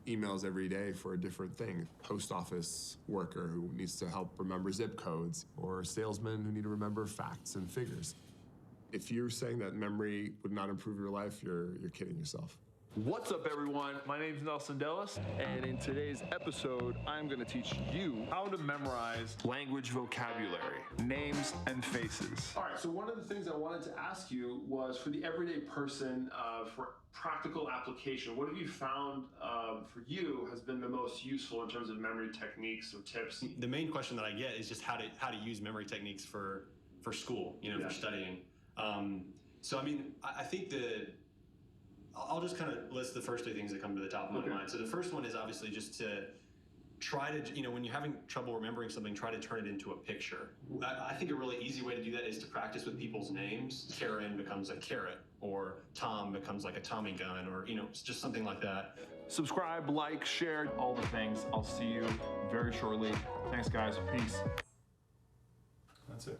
emails every day for a different thing. Post office worker who needs to help remember zip codes, or salesmen who need to remember facts and figures. If you're saying that memory would not improve your life, you're kidding yourself. What's up, everyone? My name's Nelson Dellis, and in today's episode, I'm going to teach you how to memorize language vocabulary, names, and faces. All right, so one of the things I wanted to ask you was, for the everyday person, for practical application, what have you found for you has been the most useful in terms of memory techniques or tips? The main question that I get is just how to use memory techniques for school, for studying. So I mean, I think I'll just kind of list the first 2 things that come to the top of my mind. So the first one is obviously just to try to, when you're having trouble remembering something, try to turn it into a picture. I think a really easy way to do that is to practice with people's names. Karen becomes a carrot, or Tom becomes like a Tommy gun, or, it's just something like that. Subscribe, like, share, all the things. I'll see you very shortly. Thanks, guys. Peace. That's it.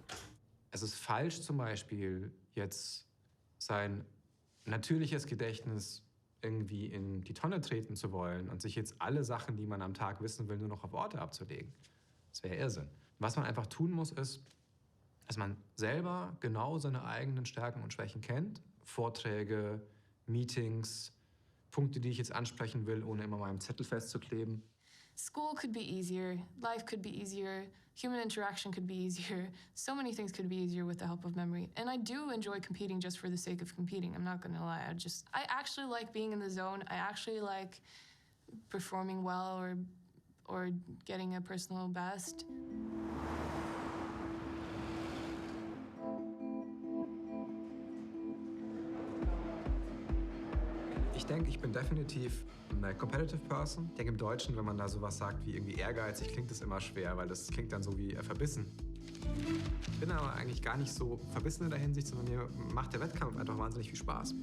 Es ist falsch, zum Beispiel jetzt sein natürliches Gedächtnis irgendwie in die Tonne treten zu wollen und sich jetzt alle Sachen, die man am Tag wissen will, nur noch auf Orte abzulegen. Das wäre Irrsinn. Was man einfach tun muss, ist, dass man selber genau seine eigenen Stärken und Schwächen kennt. Vorträge, Meetings, Punkte, die ich jetzt ansprechen will, ohne immer meinem Zettel festzukleben. School could be easier, life could be easier, human interaction could be easier. So many things could be easier with the help of memory. And I do enjoy competing just for the sake of competing. I'm not gonna lie. I actually like being in the zone. I actually like performing well or getting a personal best. Ich denke, ich bin definitiv eine competitive person. Ich denke, im Deutschen, wenn man da sowas sagt wie irgendwie ehrgeizig, klingt das immer schwer, weil das klingt dann so wie verbissen. Ich bin aber eigentlich gar nicht so verbissen in der Hinsicht, sondern mir macht der Wettkampf einfach wahnsinnig viel Spaß.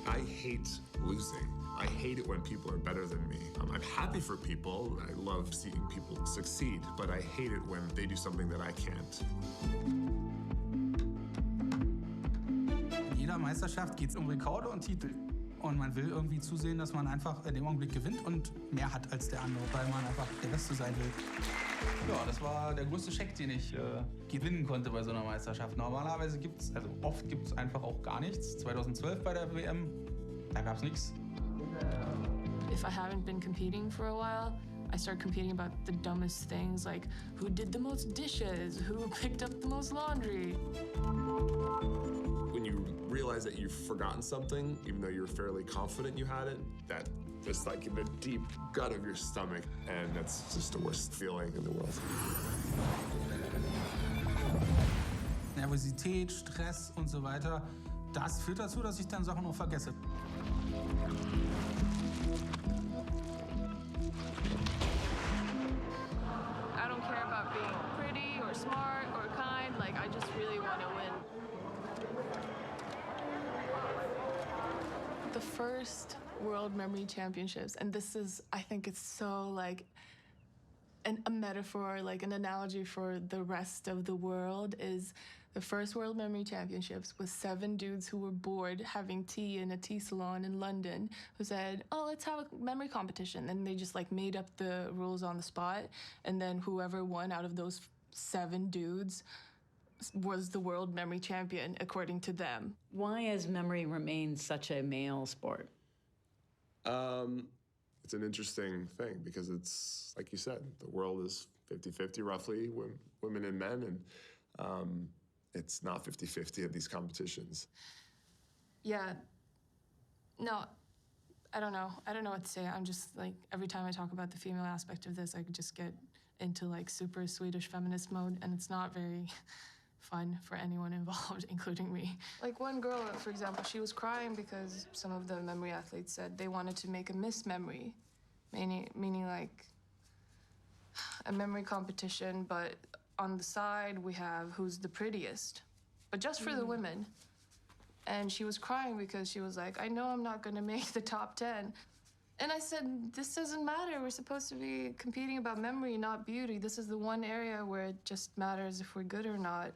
I hate losing. I hate it when people are better than me. I'm happy for people. I love seeing people succeed, but I hate it when they do something that I can't. In jeder Meisterschaft geht es um Rekorde und Titel. Und man will irgendwie zusehen, dass man einfach in dem Augenblick gewinnt und mehr hat als der andere, weil man einfach der Beste sein will. Ja, das war der größte Scheck, den ich gewinnen konnte bei so einer Meisterschaft. Normalerweise gibt's, also oft gibt es einfach auch gar nichts. 2012 bei der WM, da gab es nichts. If I haven't been competing for a while, I start competing about the dumbest things, like who did the most dishes, who picked up the most laundry. When you realize that you've forgotten something, even though you're fairly confident you had it, that just like in the deep gut of your stomach, and that's just the worst feeling in the world. Nervosität, Stress und so weiter, das führt dazu, dass ich dann Sachen noch vergesse. I don't care about being pretty or smart or kind, like I just really want to win. The first World Memory Championships, and this is, I think it's so like a metaphor, like an analogy for the rest of the world, is the first World Memory Championships was 7 dudes who were bored having tea in a tea salon in London who said, oh, let's have a memory competition. And they just like made up the rules on the spot. And then whoever won out of those 7 dudes was the world memory champion, according to them. Why has memory remained such a male sport? It's an interesting thing because it's, like you said, the world is 50-50 roughly, women and men, and it's not 50-50 at these competitions. Yeah. No, I don't know. I don't know what to say. I'm just like, every time I talk about the female aspect of this, I could just get into like super Swedish feminist mode, and it's not very fun for anyone involved, including me. Like one girl, for example, she was crying because some of the memory athletes said they wanted to make a Miss Memory, meaning like a memory competition, but on the side we have who's the prettiest, but just for the women. And she was crying because she was like, I know I'm not gonna make the top 10. And I said, this doesn't matter. We're supposed to be competing about memory, not beauty. This is the one area where it just matters if we're good or not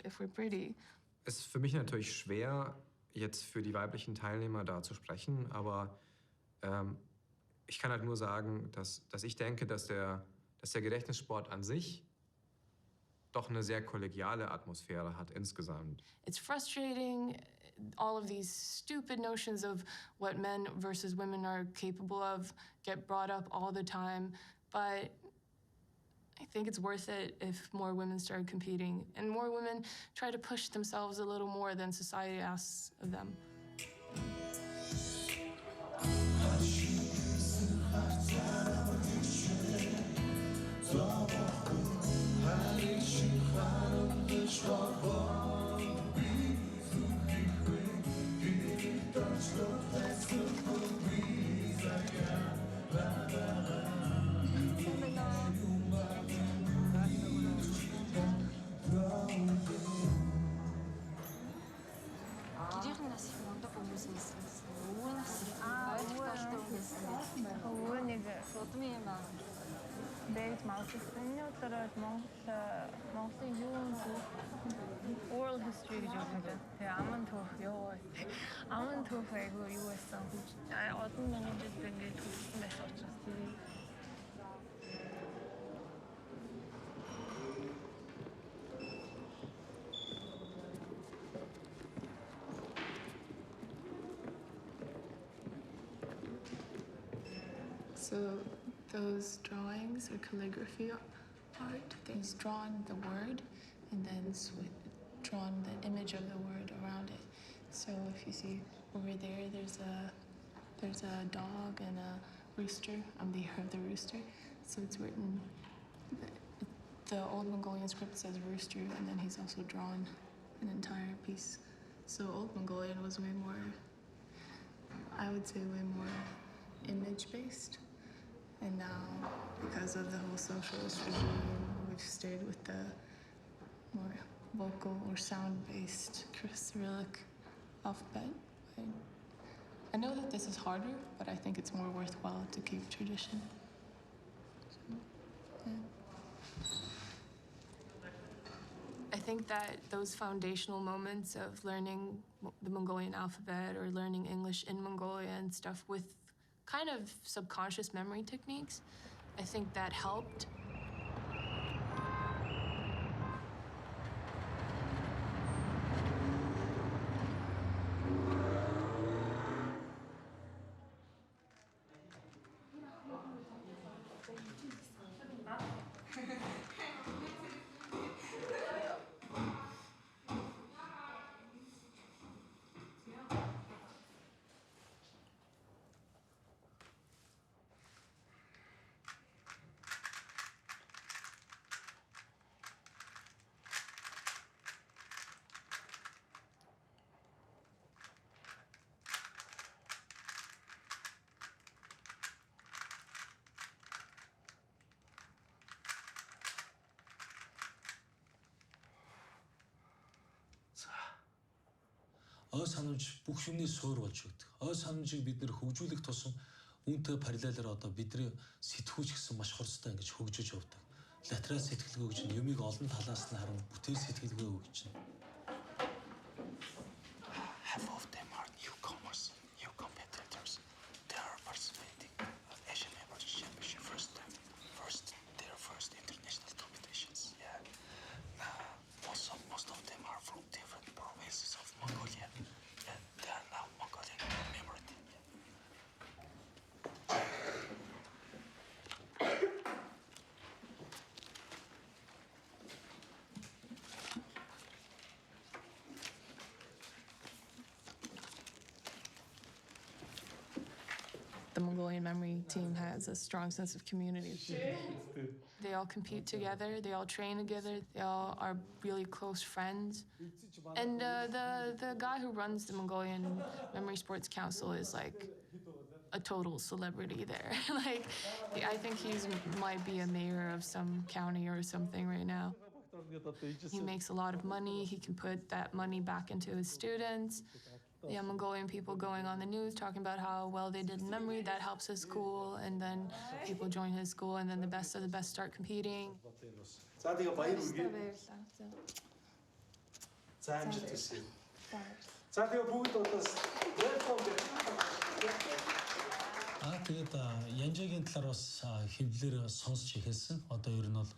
if we're pretty. Es ist für mich natürlich schwer, jetzt für die weiblichen Teilnehmer da zu sprechen, aber ich kann halt nur sagen, dass ich denke, dass der Gedächtnissport an sich doch eine sehr kollegiale Atmosphäre hat insgesamt. It's frustrating, all of these stupid notions of what men versus women are capable of get brought up all the time, but I think it's worth it if more women start competing and more women try to push themselves a little more than society asks of them. Дээрж Монголын өдрөөр Монголын юу oral history гэж өгдөг. Тэгээ аман түүх ёо. Аман түүх айгу юу байсан. Одон минутад ингэж хүссэн байсан учраас тийм. So those drawings or calligraphy art, they've drawn the word and then drawn the image of the word around it. So if you see over there, there's a dog and a rooster. I'm the year of the rooster. So it's written, the Old Mongolian script says rooster, and then he's also drawn an entire piece. So Old Mongolian was way more, I would say way more image-based. And now, because of the whole socialist regime, we've stayed with the more vocal or sound-based Cyrillic alphabet. I know that this is harder, but I think it's more worthwhile to keep tradition. So, yeah. I think that those foundational moments of learning the Mongolian alphabet or learning English in Mongolian and stuff with kind of subconscious memory techniques. I think that helped. Ой санамж бүх юмны суур болж өгдөг. Ой санамжийг бид нэр хөгжүүлэх тусам үүнтэй параллелаар одоо бидний сэтгүүч гэсэн маш хурцтай ингэж хөгжиж явдаг. Латерал сэтгэлгээ гэж нь юмыг олон талаас нь харан бүтээл сэтгэлгээ өгч чинь. Half of them are newcomers, new competitors. They are participating of Asian Emerging Championship their first international competitions. Yeah. Most of them are from different provinces of Mongolia, and they are now Mongolian memory team. The Mongolian memory team has a strong sense of community. They all compete together, they all train together, they all are really close friends. And the guy who runs the Mongolian Memory Sports Council is like a total celebrity there. Like, I think he's might be a mayor of some county or something right now. He makes a lot of money, he can put that money back into his students. The Mongolian people going on the news talking about how well they did in memory, that helps his school, and then people join his school, and then the best of the best start competing. За тэгээ баяр үргээ. За амжилт хүсье. За тэгээ бүгд удаас welcome гэх. Тэгээд Янжагийн талаар бас хэвлэлээр сонсч эхэлсэн. Одоо ер нь бол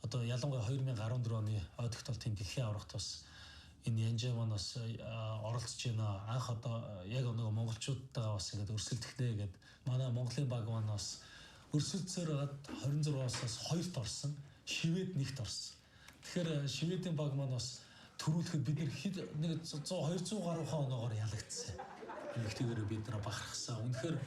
одоо ялангуяа 2014 оны ойдогт бол тийм дэлхийн аврагт бас энэ Янжаа маань бас оролцож байна. Анх одоо яг нөгөө монголчуудтайгаа бас ингэж өрсөлдөхнэ гэд манай Монголын баг маань бас өрсөлдсөөр гад 26-аас 2-т орсон. Шивэд 1-т орсон. Тэгэхээр Шивэдийн баг маань бас төрүүлэхэд бид нэг 100 200 гаруй оноогоор ялагдсан. Тэгээрээ бид нар бахархсан. Үнэхээр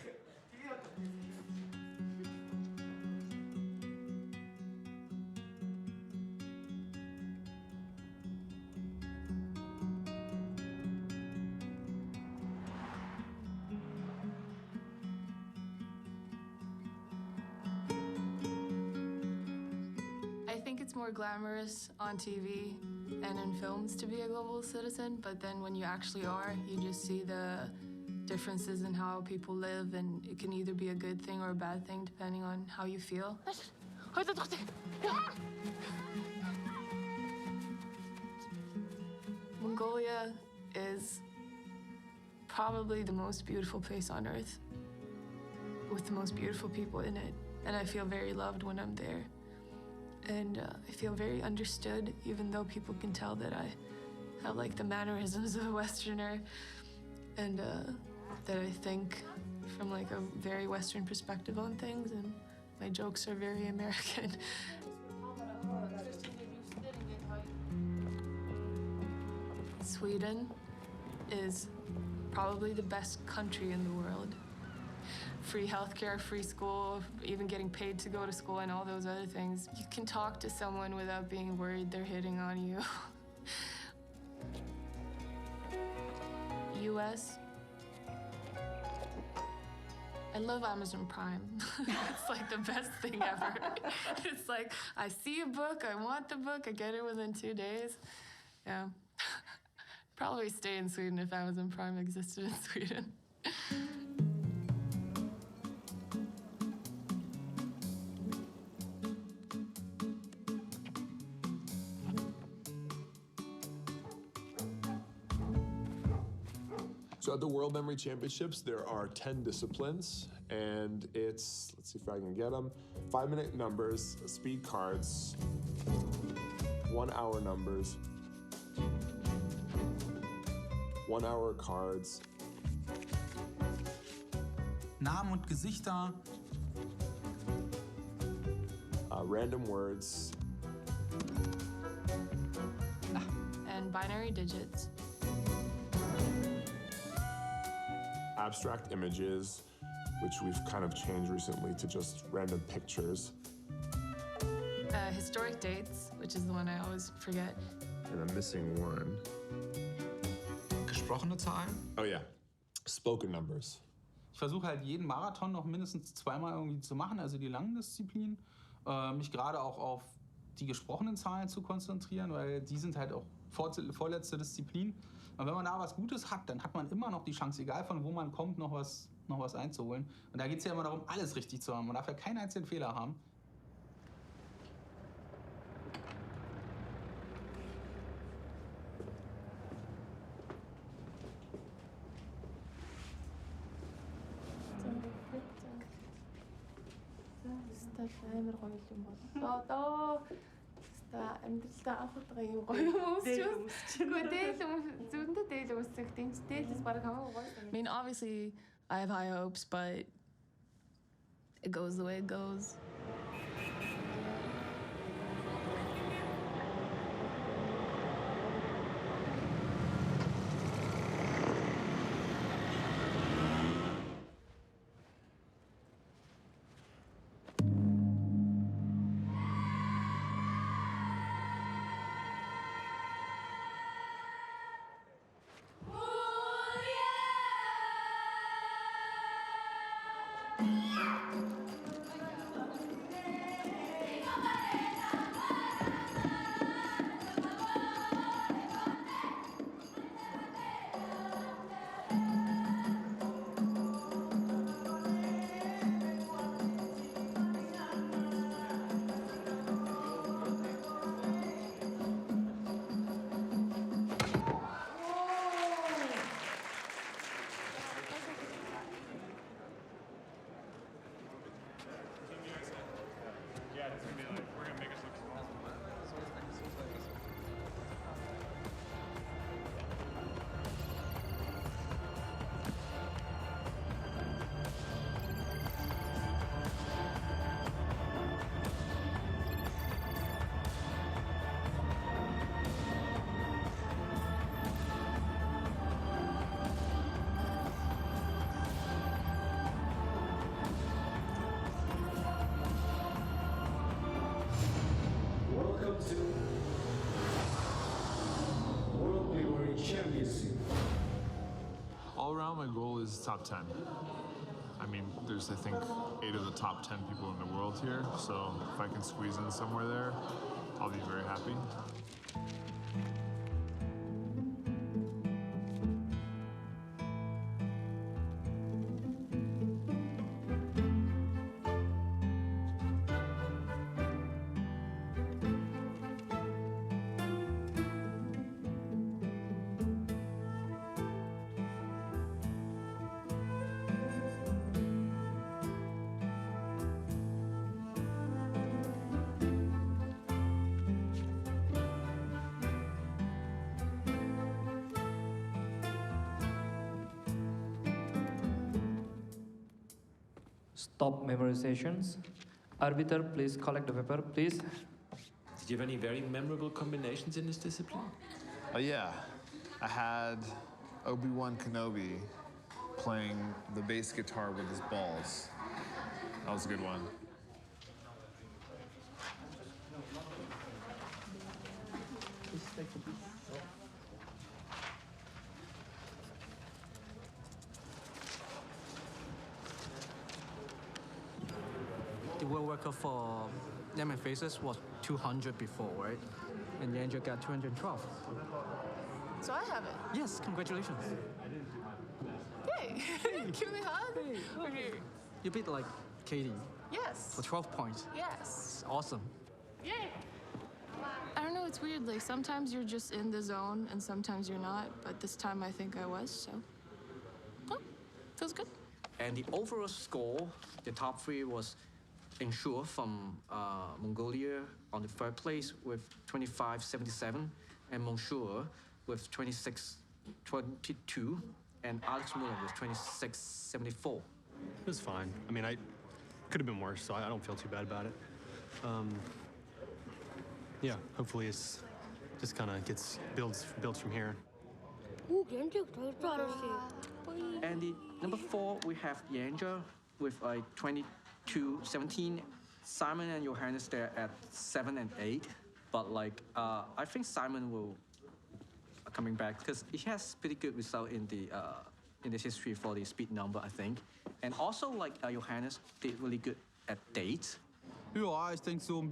more glamorous on TV and in films to be a global citizen, but then when you actually are, you just see the differences in how people live, and it can either be a good thing or a bad thing depending on how you feel. Mongolia is probably the most beautiful place on earth with the most beautiful people in it, and I feel very loved when I'm there. And I feel very understood, even though people can tell that I have like the mannerisms of a Westerner, and that I think from like a very Western perspective on things, and my jokes are very American. Sweden is probably the best country in the world. Free healthcare, free school, even getting paid to go to school and all those other things. You can talk to someone without being worried they're hitting on you. US. I love Amazon Prime. It's like the best thing ever. It's like, I see a book, I want the book, I get it within 2 days. Yeah. Probably stay in Sweden if Amazon Prime existed in Sweden. So So at the World Memory Championships, there are 10 disciplines, and it's, let's see if I can get them, 5-minute numbers, speed cards, 1-hour numbers, 1-hour cards. Namen und Gesichter. Random words. And binary digits. Abstract images, which we've kind of changed recently to just random pictures. Historic dates, which is the one I always forget. And I'm missing one. Gesprochene Zahlen? Oh yeah, spoken numbers. Ich versuche halt jeden Marathon noch mindestens 2-mal irgendwie zu machen, also die langen Disziplinen. Mich gerade auch auf die gesprochenen Zahlen zu konzentrieren, weil die sind halt auch vorletzte Disziplin. Und wenn man da was Gutes hat, dann hat man immer noch die Chance, egal von wo man kommt, noch was einzuholen. Und da geht es ja immer darum, alles richtig zu haben. Man darf ja keinen einzigen Fehler haben. амар гоё юм бол. Одоо амьдралдаа анхуд гоё юм гоё өмсч. Зүүндээ дээл өмсөх тийм ч дээлээс бараг хамаагүй гоё. I mean, obviously, I have high hopes, but it goes the way it goes. All around, my goal is top 10. I mean, there's, I think, 8 of the top 10 people in the world here, so if I can squeeze in somewhere there, I'll be very happy. Stop memorizations. Arbiter, please collect the paper, please. Did you have any very memorable combinations in this discipline? Yeah, I had Obi-Wan Kenobi playing the bass guitar with his balls. That was a good one. The world record for name and faces was 200 before, right? And Yanja got 212. So I have it. Yes, congratulations. Yay! Give me a hug. Okay. You beat like Katie Yes. for 12 points. Yes. It's awesome. Yay! I don't know, it's weird. Like sometimes you're just in the zone and sometimes you're not, but this time I think I was, so. Feels good. And the overall score, the top three was Ensure from Mongolia on the third place with 25.77, and Monsieur with 26.22, and Alex Muller with 26.74. It was fine. I mean, I could have been worse, so I don't feel too bad about it. Yeah, hopefully it's just kind of builds from here. And the number 4, we have Yanja with a 22.17. Simon and Johannes there at 7 and 8. But like, I think Simon will coming back because he has pretty good result in the history for the speed number, I think. And also like Johannes did really good at dates. Ja, ich denke so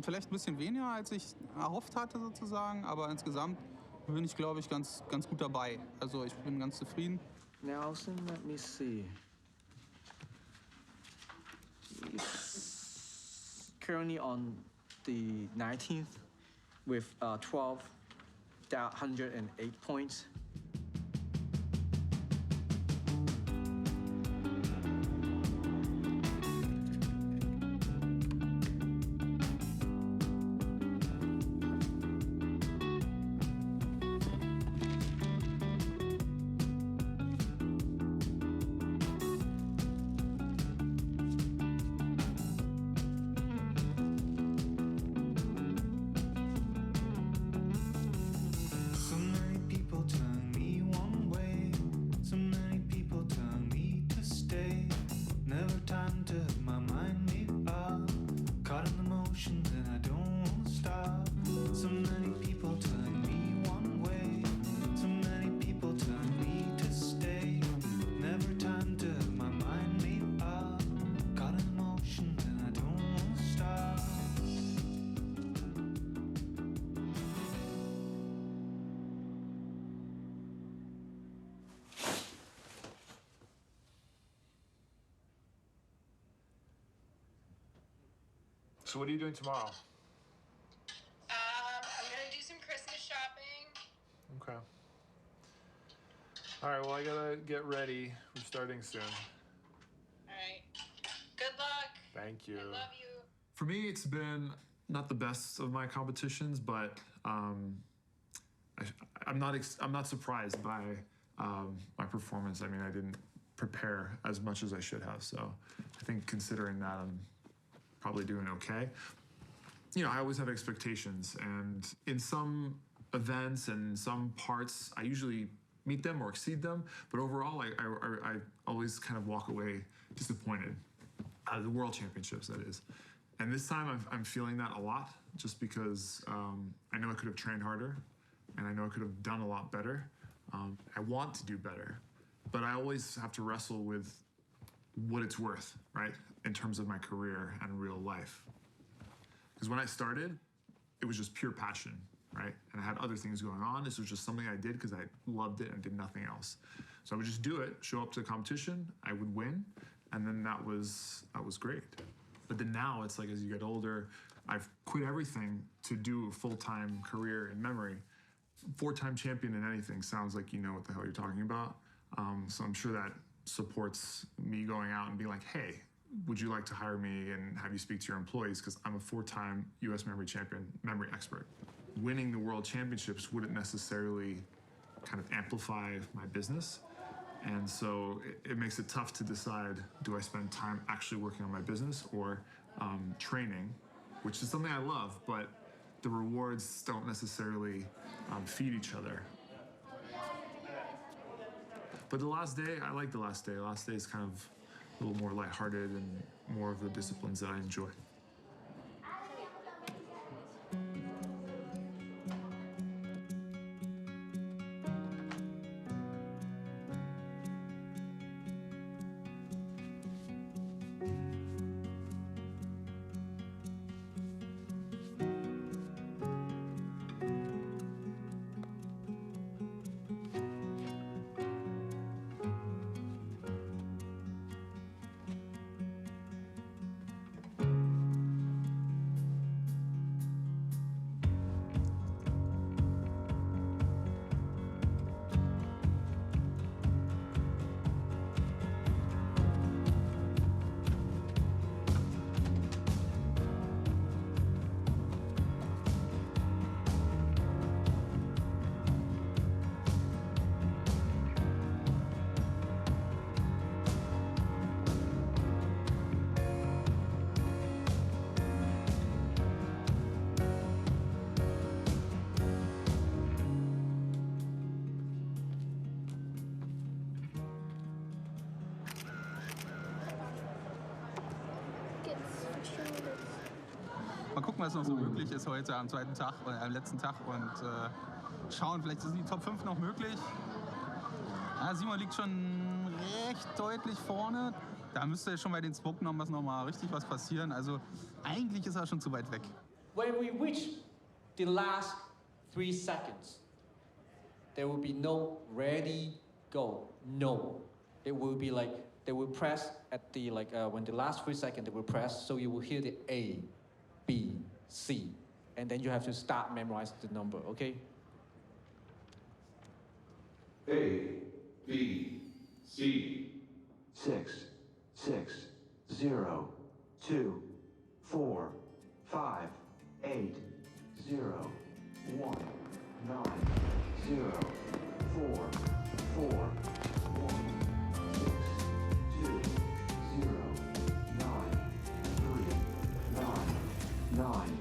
vielleicht ein bisschen weniger, als ich erhofft hatte sozusagen, aber insgesamt bin ich, glaube ich, ganz gut dabei. Also ich bin ganz zufrieden. Nelson, let me see. He's currently on the 19th with 1,208 points. So what are you doing tomorrow? I'm gonna do some Christmas shopping. Okay. All right, well, I gotta get ready. We're starting soon. All right. Good luck. Thank you. I love you. For me, it's been not the best of my competitions, but I'm not surprised by my performance. I mean, I didn't prepare as much as I should have, so I think considering that, I'm probably doing okay. You know, I always have expectations, and in some events and some parts, I usually meet them or exceed them, but overall, I always kind of walk away disappointed. The World Championships, that is. And this time, I'm feeling that a lot, just because I know I could have trained harder, and I know I could have done a lot better. I want to do better, but I always have to wrestle with what it's worth, right? In terms of my career and real life. Because when I started, it was just pure passion, right? And I had other things going on. This was just something I did because I loved it and did nothing else. So I would just do it, show up to the competition, I would win, and then that was great. But then now it's like, as you get older, I've quit everything to do a full-time career in memory. 4-time champion in anything sounds like you know what the hell you're talking about. So I'm sure that supports me going out and being like, hey, would you like to hire me and have you speak to your employees? Because I'm a 4-time US memory champion, memory expert. Winning the World Championships wouldn't necessarily kind of amplify my business. And so it makes it tough to decide, do I spend time actually working on my business or training, which is something I love, but the rewards don't necessarily feed each other. But the last day, I like the last day. The last day is kind of a little more lighthearted and more of the disciplines that I enjoy. gucken, was noch so möglich ist heute am zweiten Tag oder am letzten Tag und schauen, vielleicht sind die Top 5 noch möglich. Ja, Simon liegt schon recht deutlich vorne. Da müsste schon bei den Spoke Numbers noch mal richtig was passieren. Also eigentlich ist er schon zu weit weg. When we reach the last 3 seconds, there will be no ready, go, no. It will be like, they will press at the, when the last 3 seconds, they will press, so you will hear the A, B, C. And then you have to start memorizing the number, okay? A, B, C. 6, 6, 0, 2, 4, 5, 8, 0, 1, 9, 0, 4, 4, 1, 6, 2, 0, 9, 3, 9, 9,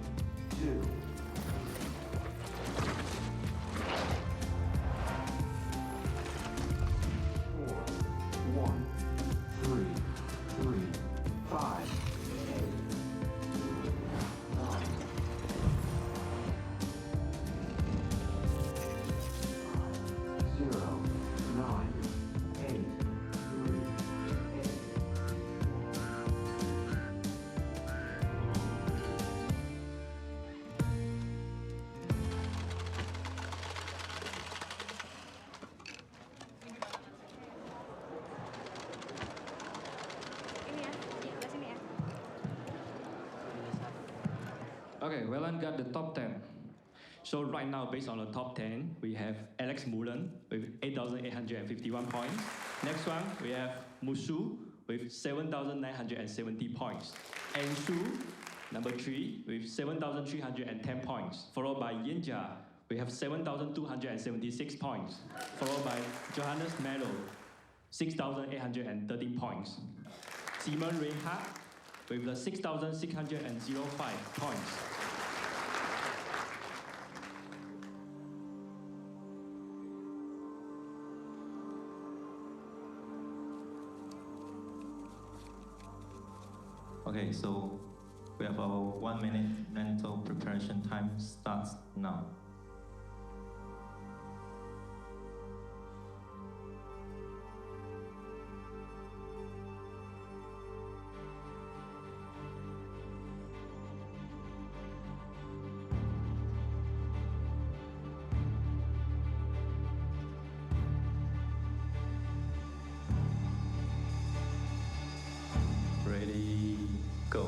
2. Okay, Welland got the top 10. So right now, based on the top 10, we have Alex Mullen with 8,851 points. Next one, we have Musu with 7,970 points. Ansu, number 3, with 7,310 points. Followed by Yenja, we have 7,276 points. Followed by Johannes Mello, 6,813 points. Simon Reinhardt with the 6,605 points. Okay, so we have our 1 minute mental preparation time starts now. Ready, go.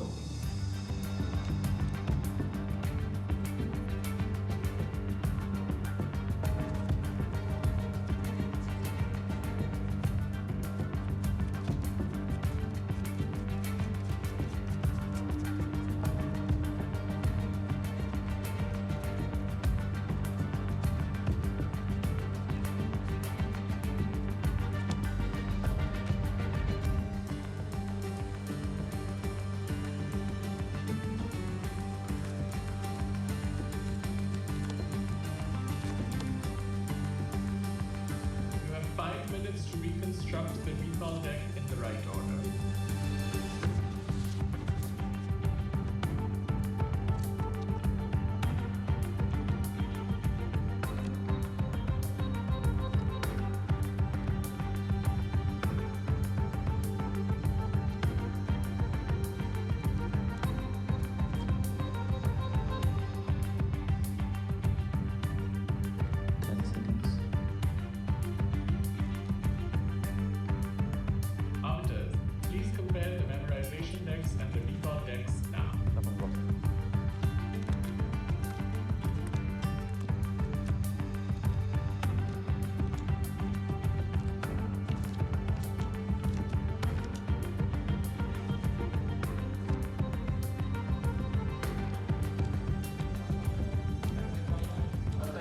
You have 5 minutes to reconstruct the recall deck in the right order. Arbiters, please compare the memorization decks and the recall decks now.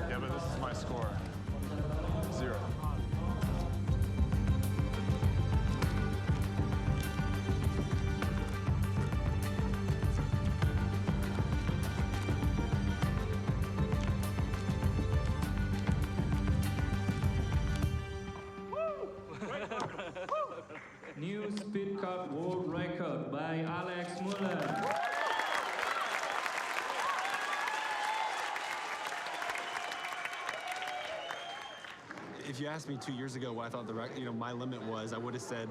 Yeah, but this is my score. 0. New speed cut world record by Alex Mullen. If you asked me 2 years ago what I thought my limit was, I would have said,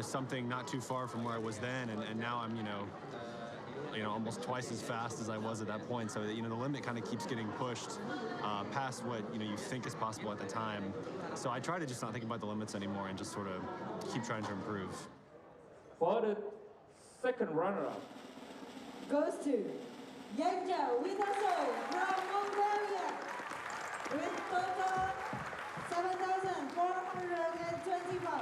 something not too far from where I was then, and now I'm, almost twice as fast as I was at that point. So, the limit kind of keeps getting pushed past what, you think is possible at the time. So I try to just not think about the limits anymore and just sort of keep trying to improve. For the second runner-up goes to Yenja Winaso from Mongolia with total 7,425.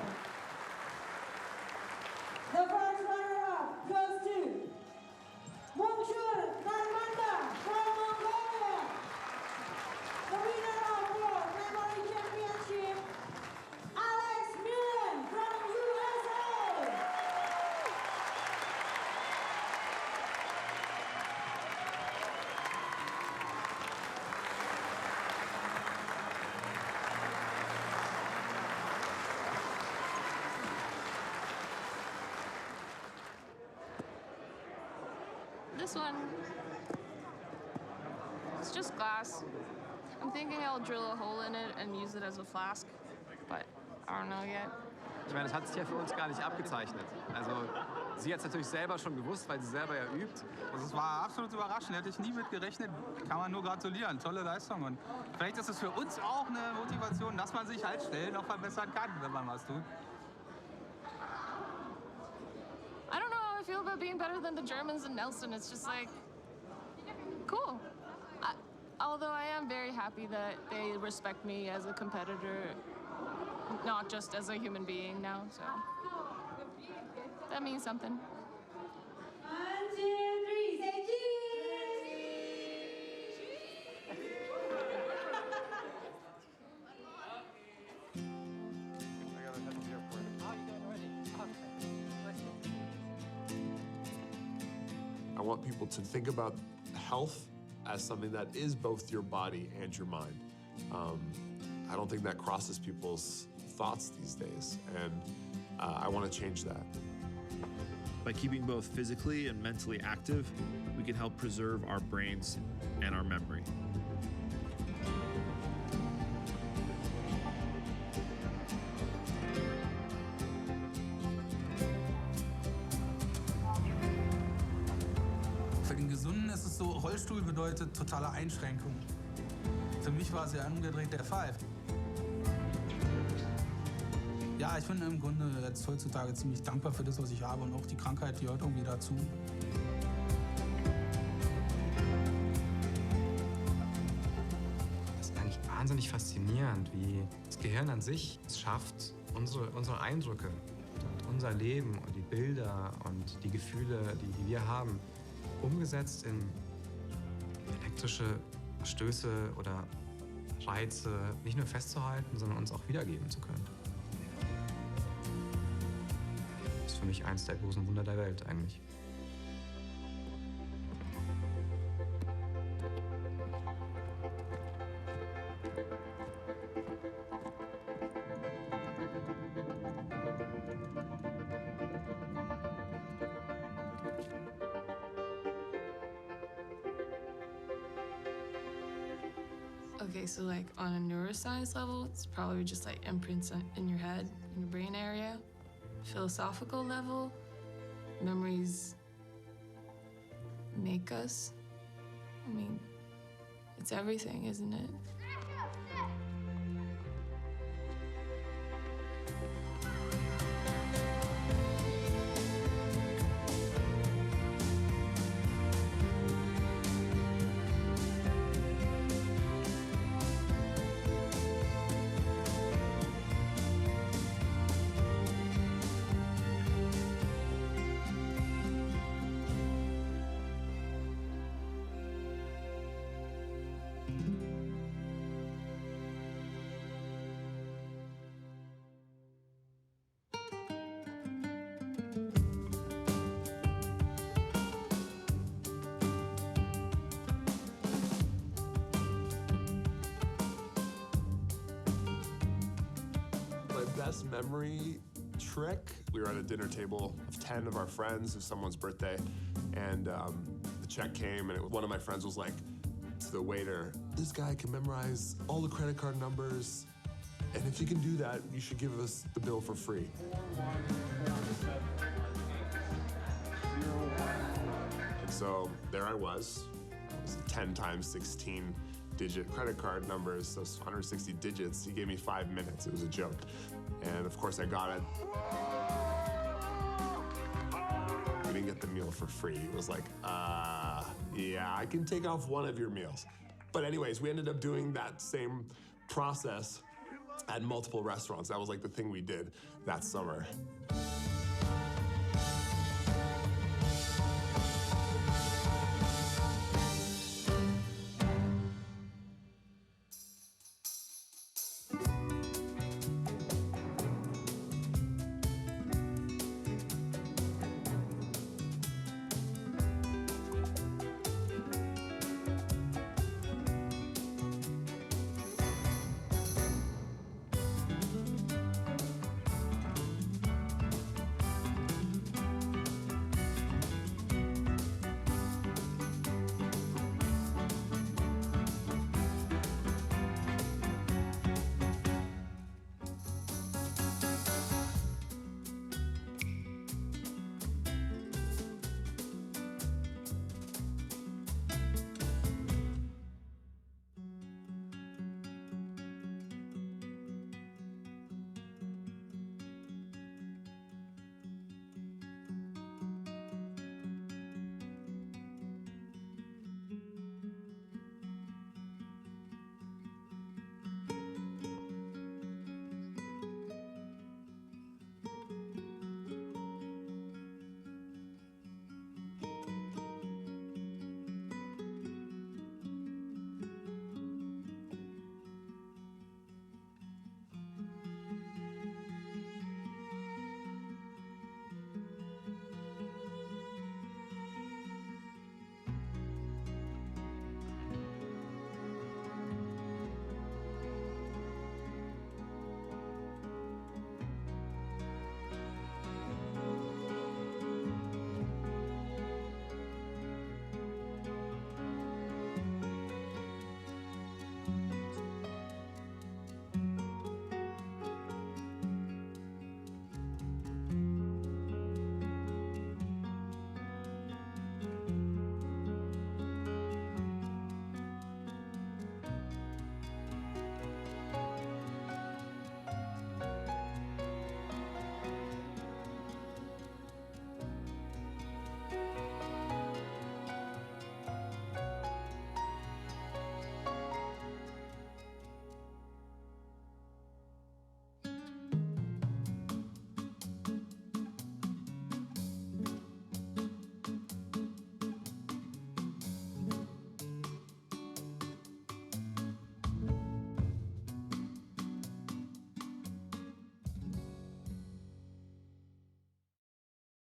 The first runner-up goes to Mungshul Narmanda from Mongolia. The winner of World Memory Championship, Alex Mullen from USA. This one, it's just glass. I'm thinking I'll drill a hole in it and use it as a flask, but I don't know yet. Ich meine, das hat sich ja für uns gar nicht abgezeichnet. Also, sie hat es natürlich selber schon gewusst, weil sie selber ja übt. Also es war absolut überraschend, hätte ich nie mit gerechnet. Kann man nur gratulieren, tolle Leistung. Und vielleicht ist es für uns auch eine Motivation, dass man sich halt schnell noch verbessern kann, wenn man was tut. I don't know how I feel about being better than the Germans and Nelson. It's just like, cool. Although I am very happy that they respect me as a competitor, not just as a human being now, so that means something. 1, 2, 3, say I want people to think about health as something that is both your body and your mind. I don't think that crosses people's thoughts these days, and I want to change that. By keeping both physically and mentally active, we can help preserve our brains and our memory. Für den Gesunden ist es so, Rollstuhl bedeutet totale Einschränkung. Für mich war es ja umgedreht der Fall. Ja, ich bin im Grunde jetzt heutzutage ziemlich dankbar für das, was ich habe, und auch die Krankheit gehört irgendwie dazu. Das ist eigentlich wahnsinnig faszinierend, wie das Gehirn an sich es schafft, unsere Eindrücke und unser Leben und die Bilder und die Gefühle, die wir haben, umgesetzt in elektrische Stöße oder Reize nicht nur festzuhalten, sondern uns auch wiedergeben zu können. Das ist für mich eins der großen Wunder der Welt eigentlich. Okay, so like on a neuroscience level, it's probably just like imprints in your head, in your brain area. Philosophical level, memories make us. I mean, it's everything, isn't it? Best memory trick. We were at a dinner table of 10 of our friends. It was someone's birthday, and the check came, and one of my friends was like to the waiter, "This guy can memorize all the credit card numbers And if you can do that, you should give us the bill for free. And so there I was. It was 10 times 16 digit credit card numbers, those 160 digits. He gave me 5 minutes. It was a joke. And of course I got it. We didn't get the meal for free. It was like, yeah, I can take off one of your meals. But anyways, we ended up doing that same process at multiple restaurants. That was like the thing we did that summer.